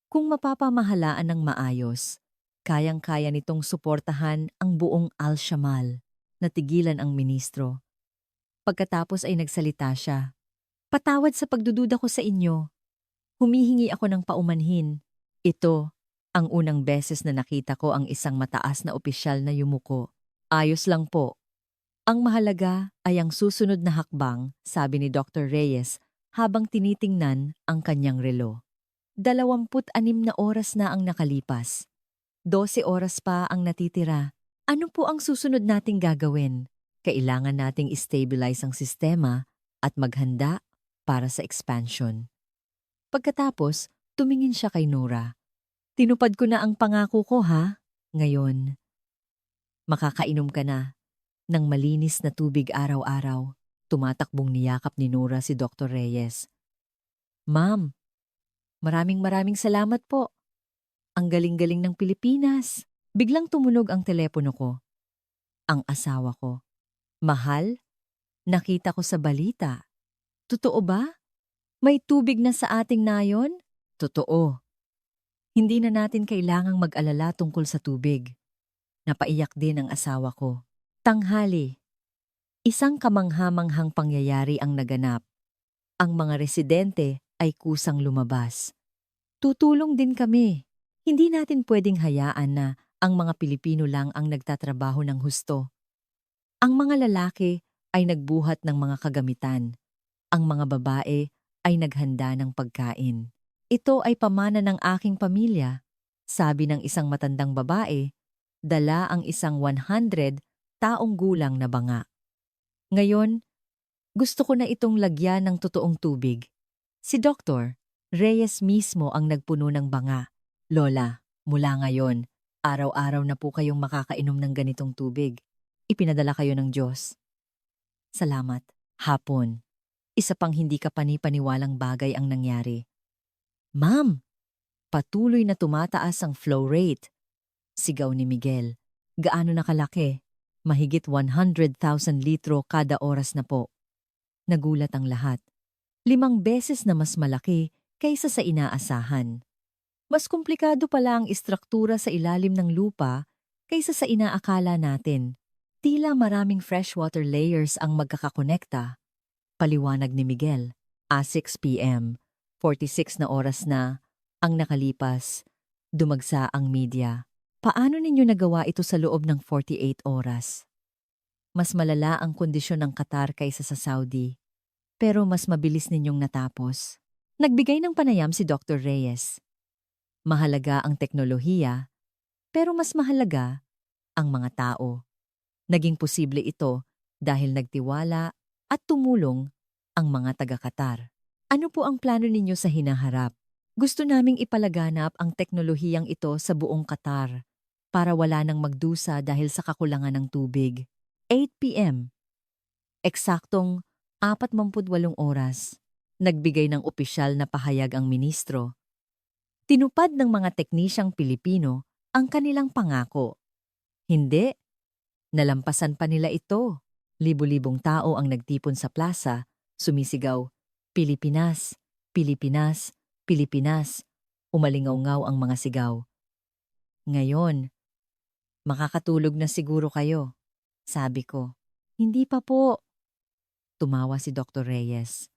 Kung mapapamahalaan ng maayos, kayang-kaya nitong suportahan ang buong Al-Shamal. Natigilan ang ministro. Pagkatapos ay nagsalita siya. Patawad sa pagdududa ko sa inyo. Humihingi ako ng paumanhin. Ito, ang unang beses na nakita ko ang isang mataas na opisyal na yumuko. Ayos lang po. Ang mahalaga ay ang susunod na hakbang, sabi ni Dr. Reyes habang tinitingnan ang kanyang relo. 26 na oras na ang nakalipas. 12 oras pa ang natitira. Ano po ang susunod nating gagawin? Kailangan nating stabilize ang sistema at maghanda para sa expansion. Pagkatapos, tumingin siya kay Nora. Tinupad ko na ang pangako ko ha. Ngayon, makakainom ka na ng malinis na tubig araw-araw. Tumatakbong niyakap ni Nora si Dr. Reyes. Ma'am, maraming salamat po. Ang galing-galing ng Pilipinas. Biglang tumunog ang telepono ko. Ang asawa ko. Mahal, nakita ko sa balita. Totoo ba? May tubig na sa ating nayon? Totoo. Hindi na natin kailangang mag-alala tungkol sa tubig. Napaiyak din ang asawa ko. Tanghali. Isang kamangha-manghang pangyayari ang naganap. Ang mga residente ay kusang lumabas. Tutulong din kami. Hindi natin pwedeng hayaan na ang mga Pilipino lang ang nagtatrabaho ng husto. Ang mga lalaki ay nagbuhat ng mga kagamitan. Ang mga babae ay naghanda ng pagkain. Ito ay pamana ng aking pamilya, sabi ng isang matandang babae, dala ang isang 100 taong gulang na banga. Ngayon, gusto ko na itong lagyan ng totoong tubig. Si Dr. Reyes mismo ang nagpuno ng banga. Lola, mula ngayon, araw-araw na po kayong makakainom ng ganitong tubig. Ipinadala kayo ng Diyos. Salamat. Hapon. Isa pang hindi kapani-paniwalang bagay ang nangyari. Ma'am, patuloy na tumataas ang flow rate. Sigaw ni Miguel. Gaano na kalaki? Mahigit 100,000 litro kada oras na po. Nagulat ang lahat. 5 beses na mas malaki kaysa sa inaasahan. Mas komplikado pala ang istruktura sa ilalim ng lupa kaysa sa inaakala natin. Tila maraming freshwater layers ang magkakakonekta. Paliwanag ni Miguel. 6 p.m. 46 na oras na ang nakalipas. Dumagsa ang media. Paano ninyo nagawa ito sa loob ng 48 oras? Mas malala ang kondisyon ng Qatar kaysa sa Saudi. Pero mas mabilis ninyong natapos. Nagbigay ng panayam si Dr. Reyes. Mahalaga ang teknolohiya, pero mas mahalaga ang mga tao. Naging posible ito dahil nagtiwala at tumulong ang mga taga-Qatar. Ano po ang plano ninyo sa hinaharap? Gusto naming ipalaganap ang teknolohiyang ito sa buong Qatar para wala nang magdusa dahil sa kakulangan ng tubig. 8 p.m. Eksaktong 48 oras. Nagbigay ng opisyal na pahayag ang ministro. Tinupad ng mga teknisyang Pilipino ang kanilang pangako. Hindi. Nalampasan pa nila ito. Libo-libong tao ang nagtipon sa plaza, sumisigaw, Pilipinas, Pilipinas, Pilipinas. Umalingaw-ngaw ang mga sigaw. Ngayon, makakatulog na siguro kayo, sabi ko. Hindi pa po. Tumawa si Dr. Reyes.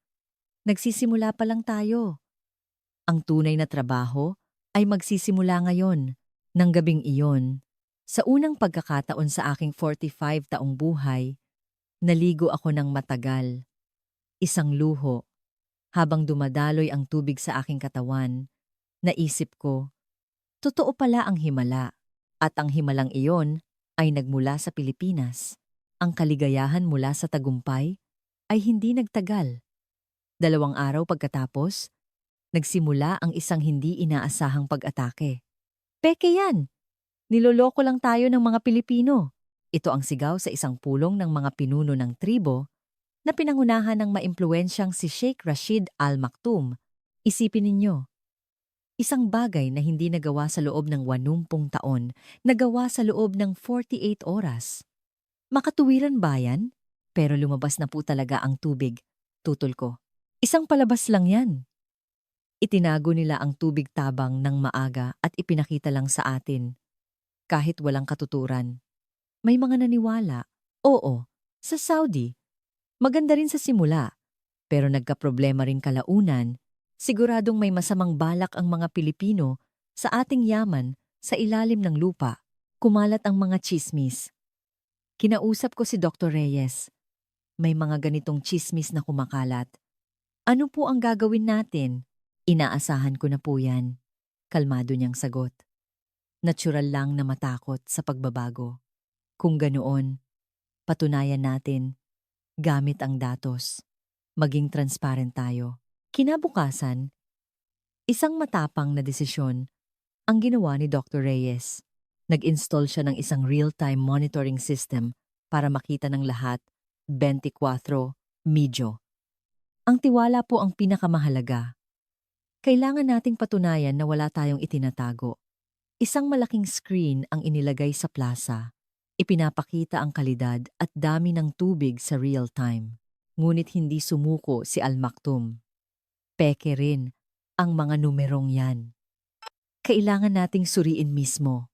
Nagsisimula pa lang tayo. Ang tunay na trabaho ay magsisimula ngayon, ng gabing iyon. Sa unang pagkakataon sa aking 45 taong buhay, naligo ako ng matagal. Isang luho. Habang dumadaloy ang tubig sa aking katawan, naisip ko, totoo pala ang himala. At ang himalang iyon ay nagmula sa Pilipinas. Ang kaligayahan mula sa tagumpay ay hindi nagtagal. 2 araw pagkatapos, nagsimula ang isang hindi inaasahang pag-atake. Peke yan! Niloloko lang tayo ng mga Pilipino. Ito ang sigaw sa isang pulong ng mga pinuno ng tribo na pinangunahan ng maimpluwensyang si Sheikh Rashid Al Maktoum. Isipin ninyo, isang bagay na hindi nagawa sa loob ng 80 taon, nagawa sa loob ng 48 oras. Makatuwiran ba yan? Pero lumabas na po talaga ang tubig. Tutol ko. Isang palabas lang yan. Itinago nila ang tubig tabang ng maaga at ipinakita lang sa atin. Kahit walang katuturan. May mga naniwala. Oo, sa Saudi. Maganda rin sa simula. Pero nagkaproblema rin kalaunan Siguradong may masamang balak ang mga Pilipino sa ating yaman sa ilalim ng lupa. Kumalat ang mga tsismis. Kinausap ko si Dr. Reyes. May mga ganitong tsismis na kumakalat. Ano po ang gagawin natin? Inaasahan ko na po yan. Kalmado niyang sagot. Natural lang na matakot sa pagbabago. Kung ganoon, patunayan natin gamit ang datos. Maging transparent tayo. Kinabukasan, isang matapang na desisyon ang ginawa ni Dr. Reyes. Nag-install siya ng isang real-time monitoring system para makita ng lahat 24 medyo. Ang tiwala po ang pinakamahalaga. Kailangan nating patunayan na wala tayong itinatago. Isang malaking screen ang inilagay sa plaza. Ipinapakita ang kalidad at dami ng tubig sa real time. Ngunit hindi sumuko si Al Maktoum. Peke rin ang mga numerong yan. Kailangan nating suriin mismo.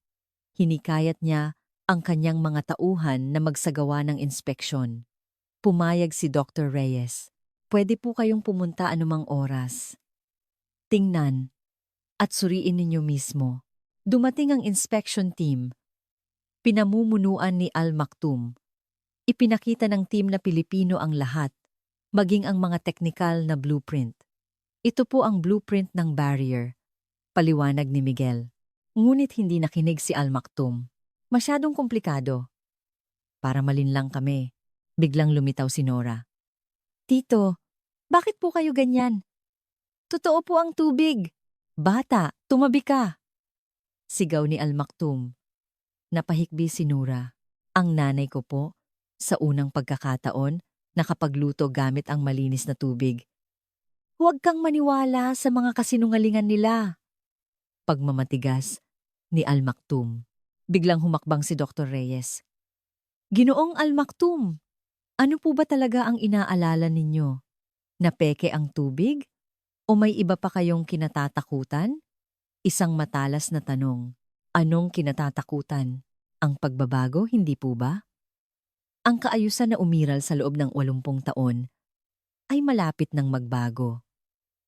Hinikayat niya ang kanyang mga tauhan na magsagawa ng inspeksyon. Pumayag si Dr. Reyes. Pwede po kayong pumunta anumang oras. Tingnan at suriin ninyo mismo. Dumating ang inspection team. Pinamumunuan ni Al Maktoum. Ipinakita ng team na Pilipino ang lahat, maging ang mga teknikal na blueprint. Ito po ang blueprint ng barrier, paliwanag ni Miguel. Ngunit hindi nakinig si Al Maktoum. Masyadong komplikado. Para malinlang kami, biglang lumitaw si Nora. Tito, bakit po kayo ganyan? Totoo po ang tubig. Bata, tumabi ka. Sigaw ni Al Maktoum. Napahikbi si Nora. Ang nanay ko po, sa unang pagkakataon, nakapagluto gamit ang malinis na tubig. Huwag kang maniwala sa mga kasinungalingan nila. Pagmamatigas ni Al Maktoum. Biglang humakbang si Dr. Reyes. Ginoong Al Maktoum, ano po ba talaga ang inaalala ninyo? Napeke ang tubig? O may iba pa kayong kinatatakutan? Isang matalas na tanong. Anong kinatatakutan? Ang pagbabago, hindi po ba? Ang kaayusan na umiral sa loob ng 80 taon ay malapit ng magbago.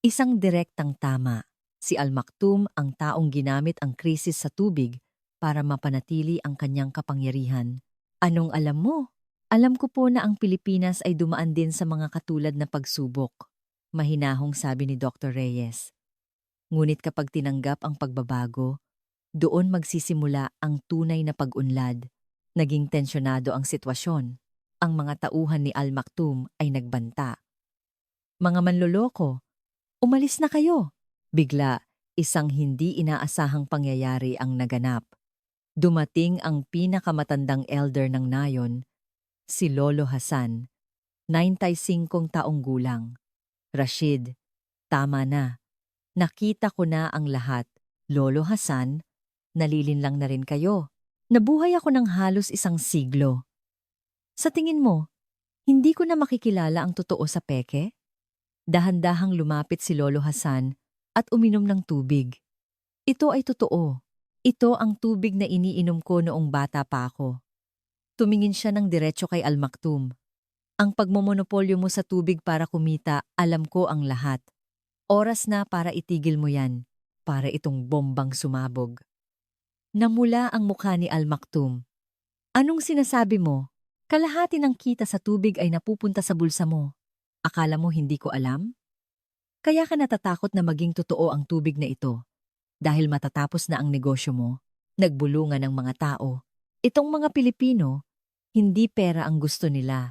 Isang direktang tama. Si Al Maktoum ang taong ginamit ang krisis sa tubig para mapanatili ang kanyang kapangyarihan. Anong alam mo? Alam ko po na ang Pilipinas ay dumaan din sa mga katulad na pagsubok. Mahinahong sabi ni Dr. Reyes. Ngunit kapag tinanggap ang pagbabago, doon magsisimula ang tunay na pag-unlad. Naging tensyonado ang sitwasyon. Ang mga tauhan ni Al Maktoum ay nagbanta. Mga manloloko, umalis na kayo. Bigla, isang hindi inaasahang pangyayari ang naganap. Dumating ang pinakamatandang elder ng nayon, si Lolo Hasan, 95 taong gulang. Rashid, tama na. Nakita ko na ang lahat. Lolo Hasan, nalilinlang na rin kayo. Nabuhay ako ng halos 1 siglo. Sa tingin mo, hindi ko na makikilala ang totoo sa peke? Dahan-dahang lumapit si Lolo Hasan at uminom ng tubig. Ito ay totoo. Ito ang tubig na iniinom ko noong bata pa ako. Tumingin siya ng diretso kay Al Maktoum. Ang pagmomonopolyo mo sa tubig para kumita, alam ko ang lahat. Oras na para itigil mo yan, para itong bombang sumabog. Namula ang mukha ni Al Maktoum. Anong sinasabi mo? Kalahati ng kita sa tubig ay napupunta sa bulsa mo. Akala mo hindi ko alam? Kaya ka natatakot na maging totoo ang tubig na ito. Dahil matatapos na ang negosyo mo, nagbulungan ng mga tao. Itong mga Pilipino, hindi pera ang gusto nila.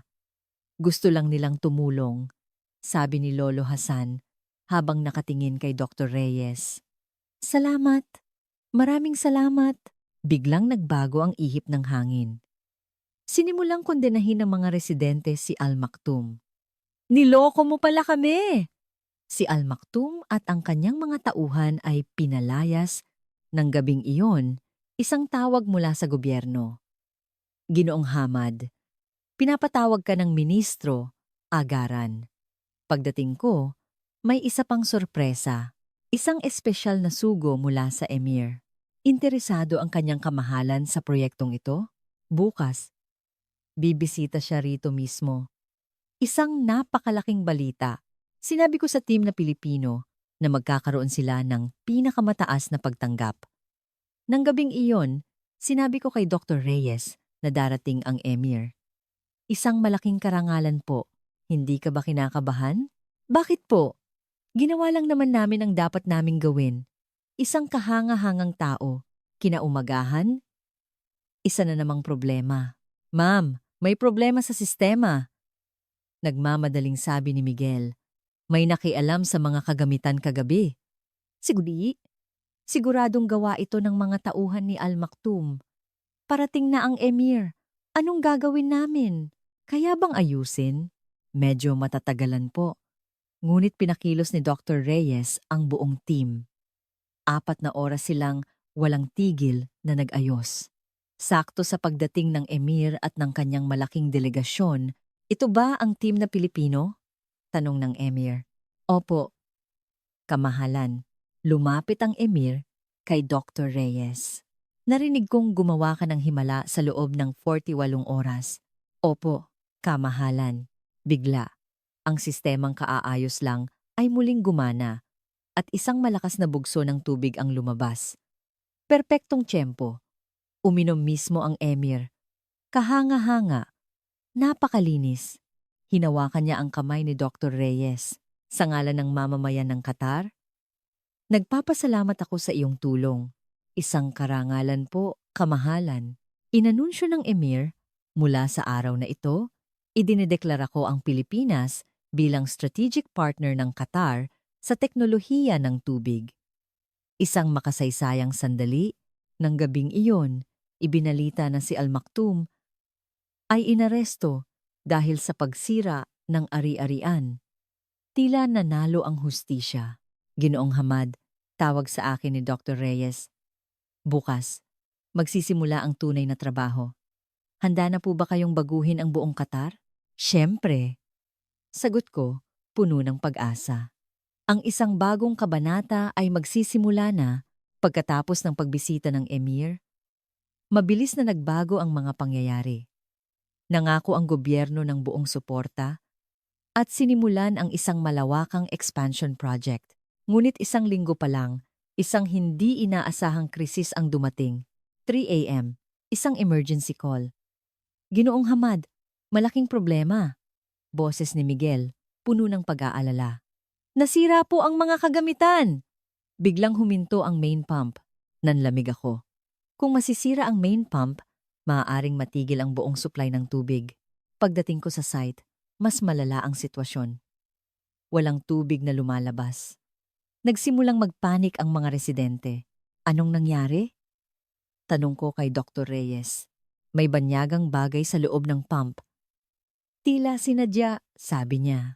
Gusto lang nilang tumulong, sabi ni Lolo Hasan habang nakatingin kay Dr. Reyes. Salamat. Maraming salamat. Biglang nagbago ang ihip ng hangin. Sinimulang kondenahin ng mga residente si Al Maktoum. Niloko mo pala kami! Si Al Maktoum at ang kanyang mga tauhan ay pinalayas ng gabing iyon, isang tawag mula sa gobyerno. Ginoong Hamad, pinapatawag ka ng ministro, agaran. Pagdating ko, may isa pang sorpresa, isang espesyal na sugo mula sa emir. Interesado ang kanyang kamahalan sa proyektong ito? Bukas, bibisita siya rito mismo. Isang napakalaking balita. Sinabi ko sa team na Pilipino na magkakaroon sila ng pinakamataas na pagtanggap. Nang gabing iyon, sinabi ko kay Dr. Reyes na darating ang Emir. Isang malaking karangalan po. Hindi ka ba kinakabahan? Bakit po? Ginawa lang naman namin ang dapat naming gawin. Isang kahanga-hangang tao. Kinaumagahan? Isa na namang problema. Ma'am, may problema sa sistema. Nagmamadaling sabi ni Miguel. May nakialam sa mga kagamitan kagabi. Siguri, siguradong gawa ito ng mga tauhan ni Al Maktoum. Parating na ang Emir. Anong gagawin namin? Kaya bang ayusin? Medyo matatagalan po. Ngunit pinakilos ni Dr. Reyes ang buong team. 4 na oras silang walang tigil na nag-ayos. Sakto sa pagdating ng Emir at ng kanyang malaking delegasyon, ito ba ang team na Pilipino? Tanong ng Emir. Opo. Kamahalan. Lumapit ang Emir kay Dr. Reyes. Narinig kong gumawa ka ng himala sa loob ng 48 oras. Opo, kamahalan. Bigla, ang sistemang kaaayos lang ay muling gumana at isang malakas na bugso ng tubig ang lumabas. Perpektong tiyempo. Uminom mismo ang Emir. Kahanga-hanga. Napakalinis. Hinawakan niya ang kamay ni Dr. Reyes sa ngalan ng mamamayan ng Qatar. Nagpapasalamat ako sa iyong tulong. Isang karangalan po, kamahalan. Inanunsyo ng Emir, mula sa araw na ito, idinideklara ko ang Pilipinas bilang strategic partner ng Qatar sa teknolohiya ng tubig. Isang makasaysayang sandali, ng gabing iyon, ibinalita na si Al Maktoum ay inaresto dahil sa pagsira ng ari-arian. Tila nanalo ang hustisya. Ginoong Hamad, tawag sa akin ni Dr. Reyes. Bukas, magsisimula ang tunay na trabaho. Handa na po ba kayong baguhin ang buong Qatar? Siyempre. Sagot ko, puno ng pag-asa. Ang isang bagong kabanata ay magsisimula na pagkatapos ng pagbisita ng Emir. Mabilis na nagbago ang mga pangyayari. Nangako ang gobyerno ng buong suporta at sinimulan ang isang malawakang expansion project. Ngunit isang linggo pa lang, isang hindi inaasahang krisis ang dumating. 3 a.m., isang emergency call. Ginoong Hamad, malaking problema. Boses ni Miguel, puno ng pag-aalala. Nasira po ang mga kagamitan! Biglang huminto ang main pump. Nanlamig ako. Kung masisira ang main pump, maaaring matigil ang buong supply ng tubig. Pagdating ko sa site, mas malala ang sitwasyon. Walang tubig na lumalabas. Nagsimulang magpanik ang mga residente. Anong nangyari? Tanong ko kay Dr. Reyes. May banyagang bagay sa loob ng pump. Tila sinadya, sabi niya.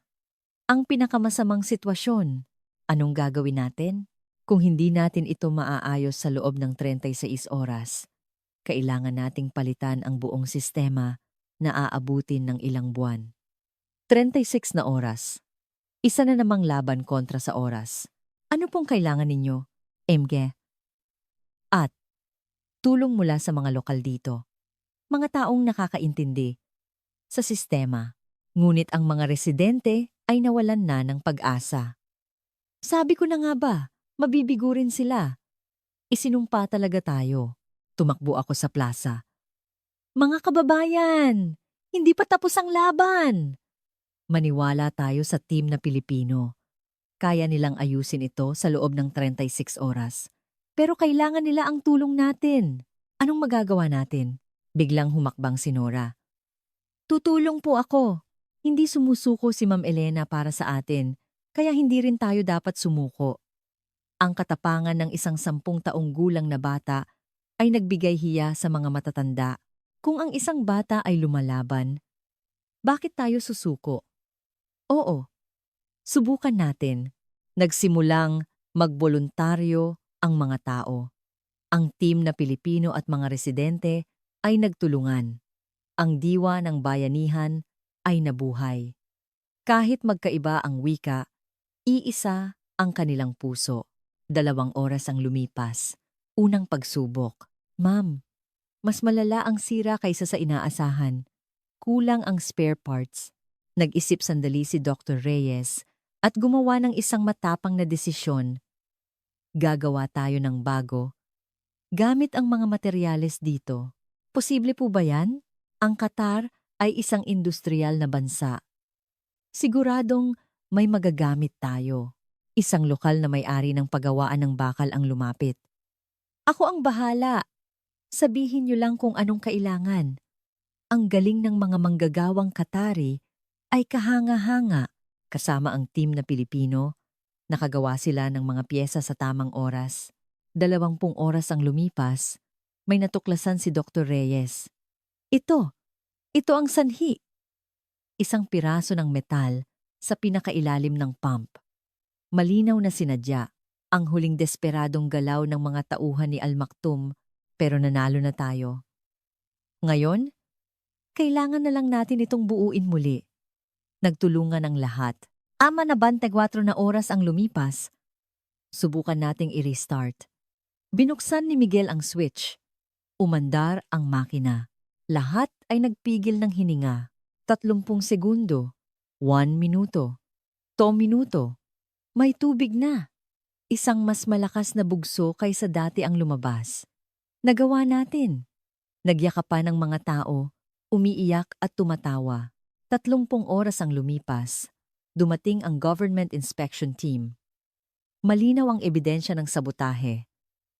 Ang pinakamasamang sitwasyon. Anong gagawin natin? Kung hindi natin ito maaayos sa loob ng 36 oras, kailangan nating palitan ang buong sistema na aabutin ng ilang buwan. 36 na oras. Isa na namang laban kontra sa oras. Ano pong kailangan ninyo, MG? At tulong mula sa mga lokal dito. Mga taong nakakaintindi sa sistema. Ngunit ang mga residente ay nawalan na ng pag-asa. Sabi ko na nga ba, mabibigo rin sila. Isinumpa talaga tayo. Tumakbo ako sa plaza. Mga kababayan, hindi pa tapos ang laban. Maniwala tayo sa team na Pilipino. Kaya nilang ayusin ito sa loob ng 36 oras. Pero kailangan nila ang tulong natin. Anong magagawa natin? Biglang humakbang si Nora. Tutulong po ako. Hindi sumusuko si Ma'am Elena para sa atin, kaya hindi rin tayo dapat sumuko. Ang katapangan ng isang 10 taong gulang na bata ay nagbigay hiya sa mga matatanda. Kung ang isang bata ay lumalaban, bakit tayo susuko? Oo, subukan natin. Nagsimulang magboluntaryo ang mga tao. Ang team na Pilipino at mga residente ay nagtulungan. Ang diwa ng bayanihan ay nabuhay. Kahit magkaiba ang wika, iisa ang kanilang puso. 2 oras ang lumipas. Unang pagsubok. Ma'am, mas malala ang sira kaysa sa inaasahan. Kulang ang spare parts. Nag-isip sandali si Dr. Reyes at gumawa ng isang matapang na desisyon. Gagawa tayo ng bago gamit ang mga materyales dito. Posible po ba yan? Ang Qatar ay isang industrial na bansa. Siguradong may magagamit tayo. Isang lokal na may-ari ng paggawaan ng bakal ang lumapit. Ako ang bahala. Sabihin niyo lang kung anong kailangan. Ang galing ng mga manggagawang Qatari ay kahanga-hanga. Kasama ang team na Pilipino, nakagawa sila ng mga piyesa sa tamang oras. 20 oras ang lumipas, may natuklasan si Dr. Reyes. Ito ang sanhi. Isang piraso ng metal sa pinakailalim ng pump. Malinaw na sinadya ang huling desperadong galaw ng mga tauhan ni Al Maktoum, pero nanalo na tayo. Ngayon, kailangan na lang natin itong buuin muli. Nagtulungan ang lahat. Ama na 24 na oras ang lumipas. Subukan nating i-restart. Binuksan ni Miguel ang switch. Umandar ang makina. Lahat ay nagpigil ng hininga. 30 segundo. 1 minuto. 2 minuto. May tubig na. Isang mas malakas na bugso kaysa dati ang lumabas. Nagawa natin. Nagyakapan ng mga tao, umiiyak at tumatawa. 30 oras ang lumipas. Dumating ang government inspection team. Malinaw ang ebidensya ng sabotahe.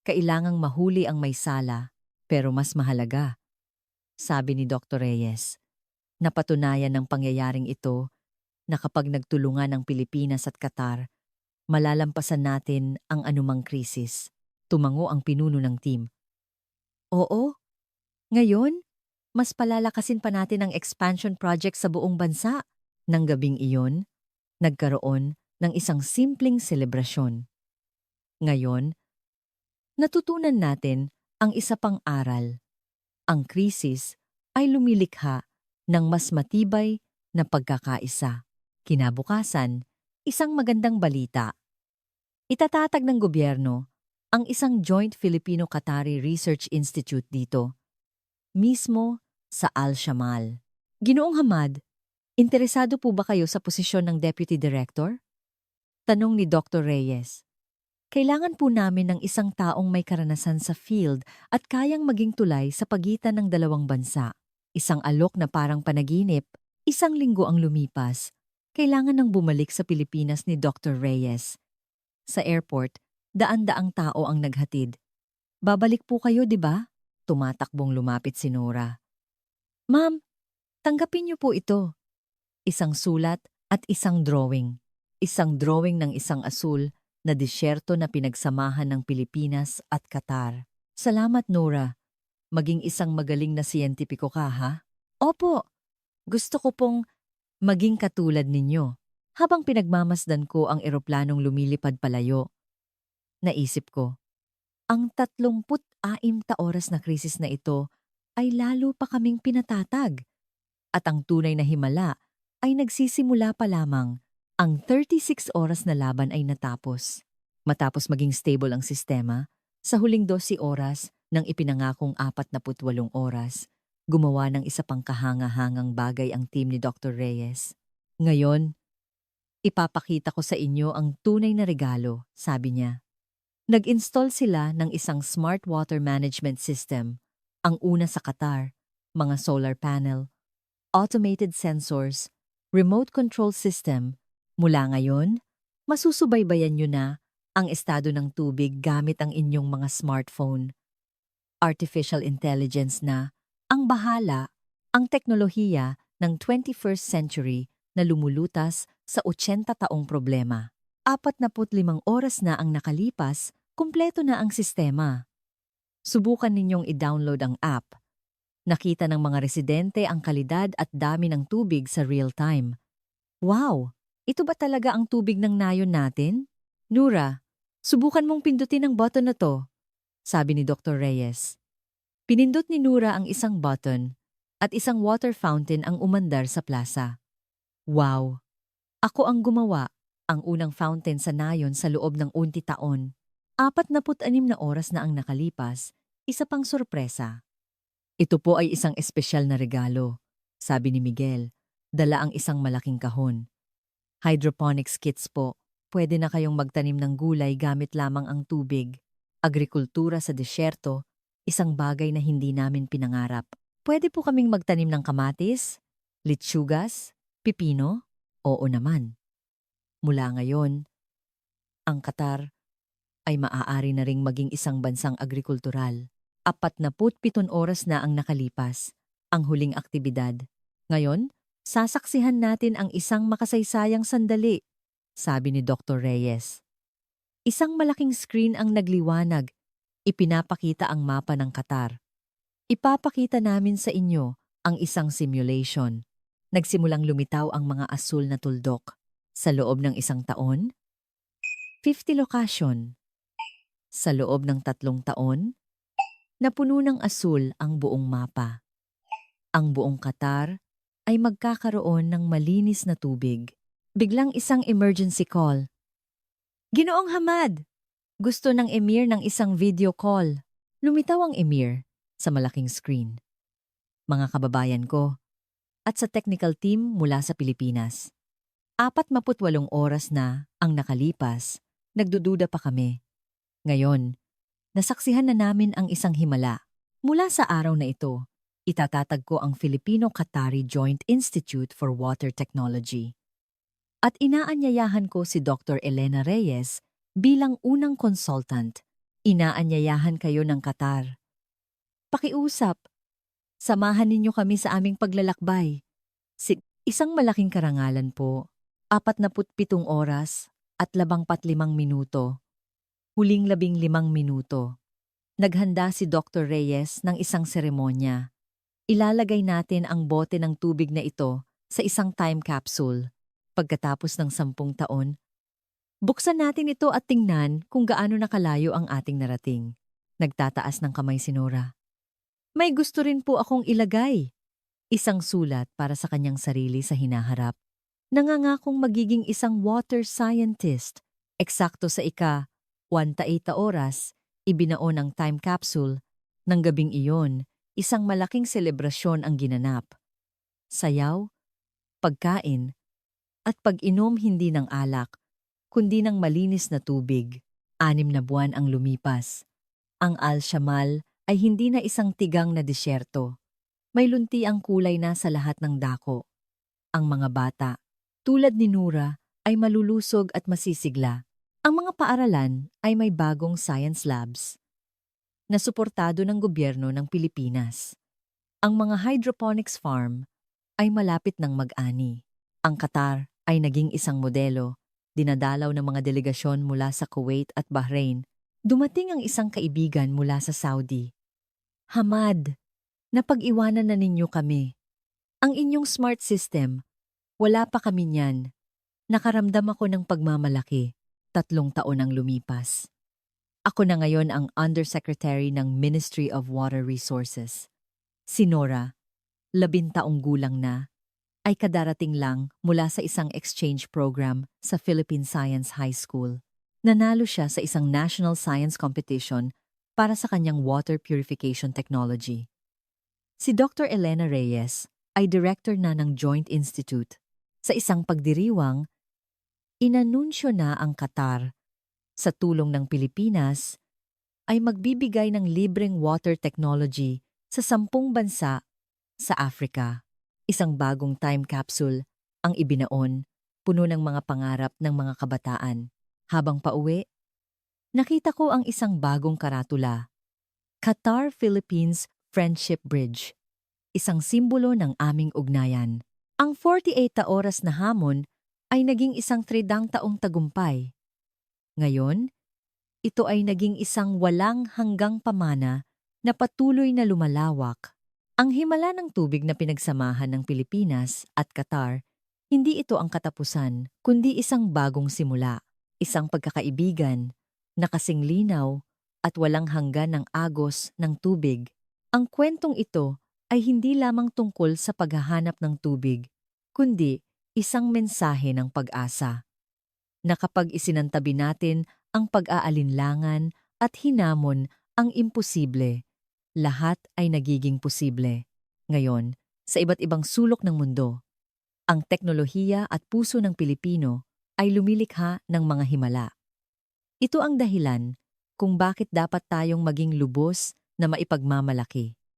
Kailangang mahuli ang may sala, pero mas mahalaga, sabi ni Dr. Reyes. Napatunayan ng pangyayaring ito na kapag nagtulungan ang Pilipinas at Qatar, malalampasan natin ang anumang krisis. Tumango ang pinuno ng team. Oo, ngayon, mas palalakasin pa natin ang expansion project sa buong bansa. Nang gabing iyon, nagkaroon ng isang simpleng selebrasyon. Ngayon, natutunan natin ang isa pang aral. Ang krisis ay lumilikha ng mas matibay na pagkakaisa. Kinabukasan, isang magandang balita. Itatatag ng gobyerno ang isang Joint Filipino-Qatari Research Institute dito, mismo sa Al-Shamal. Ginoong Hamad, interesado po ba kayo sa posisyon ng Deputy Director? Tanong ni Dr. Reyes. Kailangan po namin ng isang taong may karanasan sa field at kayang maging tulay sa pagitan ng dalawang bansa. Isang alok na parang panaginip, 1 linggo ang lumipas. Kailangan nang bumalik sa Pilipinas ni Dr. Reyes. Sa airport, daan-daang tao ang naghatid. Babalik po kayo, di ba? Tumatakbong lumapit si Nora. Ma'am, tanggapin niyo po ito. Isang sulat at isang drawing. Isang drawing ng isang asul na disyerto na pinagsamahan ng Pilipinas at Qatar. Salamat, Nora. Maging isang magaling na siyentipiko ka, ha? Opo, gusto ko pong maging katulad ninyo. Habang pinagmamasdan ko ang eroplanong lumilipad palayo, naisip ko, ang 36 na oras na krisis na ito ay lalo pa kaming pinatatag. At ang tunay na himala ay nagsisimula pa lamang. Ang 36 oras na laban ay natapos. Matapos maging stable ang sistema, sa huling 12 oras ng ipinangakong 48 oras, gumawa ng isa pang kahanga-hangang bagay ang team ni Dr. Reyes. Ngayon, ipapakita ko sa inyo ang tunay na regalo, sabi niya. Nag-install sila ng isang smart water management system, ang una sa Qatar, mga solar panel, automated sensors, remote control system. Mula ngayon, masusubaybayan nyo na ang estado ng tubig gamit ang inyong mga smartphone. Artificial intelligence na ang bahala, ang teknolohiya ng 21st century na lumulutas sa 80 taong problema. 45 oras na ang nakalipas, kumpleto na ang sistema. Subukan ninyong i-download ang app. Nakita ng mga residente ang kalidad at dami ng tubig sa real time. Wow! Ito ba talaga ang tubig ng nayon natin? Nura, subukan mong pindutin ang button na to, sabi ni Dr. Reyes. Pinindot ni Nura ang isang button at isang water fountain ang umandar sa plaza. Wow! Ako ang gumawa, ang unang fountain sa nayon sa loob ng 20 taon. 46 na oras na ang nakalipas, isa pang sorpresa. Ito po ay isang espesyal na regalo, sabi ni Miguel, dala ang isang malaking kahon. Hydroponics kits po. Pwede na kayong magtanim ng gulay gamit lamang ang tubig. Agrikultura sa disyerto, isang bagay na hindi namin pinangarap. Pwede po kaming magtanim ng kamatis, litsugas, pipino? Oo naman. Mula ngayon, ang Qatar ay maaari na ring maging isang bansang agrikultural. 47 oras na ang nakalipas, ang huling aktibidad. Ngayon, sasaksihan natin ang isang makasaysayang sandali, sabi ni Dr. Reyes. Isang malaking screen ang nagliwanag, ipinapakita ang mapa ng Qatar. Ipapakita namin sa inyo ang isang simulation. Nagsimulang lumitaw ang mga asul na tuldok. Sa loob ng isang taon, 50 lokasyon. Sa loob ng 3 taon, napuno ng asul ang buong mapa. Ang buong Qatar ay magkakaroon ng malinis na tubig. Biglang isang emergency call. Ginoong Hamad! Gusto ng Emir ng isang video call. Lumitaw ang Emir sa malaking screen. Mga kababayan ko, at sa technical team mula sa Pilipinas. 48 oras na ang nakalipas, nagdududa pa kami. Ngayon, nasaksihan na namin ang isang himala. Mula sa araw na ito, itatatag ko ang Filipino-Qatari Joint Institute for Water Technology. At inaanyayahan ko si Dr. Elena Reyes bilang unang consultant. Inaanyayahan kayo ng Qatar. Pakiusap, samahan ninyo kami sa aming paglalakbay. Isang malaking karangalan po, 47 oras at 15 minuto. Huling 15 minuto. Naghanda si Dr. Reyes ng isang seremonya. Ilalagay natin ang bote ng tubig na ito sa isang time capsule. Pagkatapos ng 10 taon, buksan natin ito at tingnan kung gaano nakalayo ang ating narating. Nagtataas ng kamay si Nora. May gusto rin po akong ilagay. Isang sulat para sa kanyang sarili sa hinaharap. Nangangakong magiging isang water scientist. Eksakto sa ika-1 oras, ibinao ng time capsule. Nang gabing iyon, isang malaking selebrasyon ang ginanap. Sayaw, pagkain, at pag-inom hindi ng alak, kundi ng malinis na tubig. 6 na buwan ang lumipas. Ang Al-Shamal ay hindi na isang tigang na disyerto. May lunti ang kulay na sa lahat ng dako. Ang mga bata, tulad ni Nura, ay malulusog at masisigla. Ang mga paaralan ay may bagong science labs na suportado ng gobyerno ng Pilipinas. Ang mga hydroponics farm ay malapit ng mag-ani. Ang Qatar ay naging isang modelo, dinadalaw ng mga delegasyon mula sa Kuwait at Bahrain. Dumating ang isang kaibigan mula sa Saudi. Hamad, napag-iwanan na ninyo kami. Ang inyong smart system, wala pa kami niyan. Nakaramdam ako ng pagmamalaki. 3 taon ang lumipas. Ako na ngayon ang Undersecretary ng Ministry of Water Resources. Si Nora, 10 taong gulang na, ay kadarating lang mula sa isang exchange program sa Philippine Science High School. Nanalo siya sa isang national science competition para sa kanyang water purification technology. Si Dr. Elena Reyes ay director na ng Joint Institute. Sa isang pagdiriwang, inanunsyo na ang Qatar, sa tulong ng Pilipinas, ay magbibigay ng libreng water technology sa 10 bansa sa Africa. Isang bagong time capsule ang ibinaon, puno ng mga pangarap ng mga kabataan. Habang pauwi, nakita ko ang isang bagong karatula. Qatar-Philippines Friendship Bridge. Isang simbolo ng aming ugnayan. Ang 48 oras na hamon ay naging isang 3 taong tagumpay. Ngayon, ito ay naging isang walang hanggang pamana na patuloy na lumalawak. Ang himala ng tubig na pinagsamahan ng Pilipinas at Qatar, hindi ito ang katapusan, kundi isang bagong simula. Isang pagkakaibigan na kasing linaw at walang hanggan ng agos ng tubig. Ang kwentong ito ay hindi lamang tungkol sa paghahanap ng tubig, kundi isang mensahe ng pag-asa. Na kapag isinantabi natin ang pag-aalinlangan at hinamon ang imposible, lahat ay nagiging posible. Ngayon, sa iba't ibang sulok ng mundo, Ang teknolohiya at puso ng Pilipino ay lumilikha ng mga himala. Ito ang dahilan kung bakit dapat tayong maging lubos na maipagmamalaki.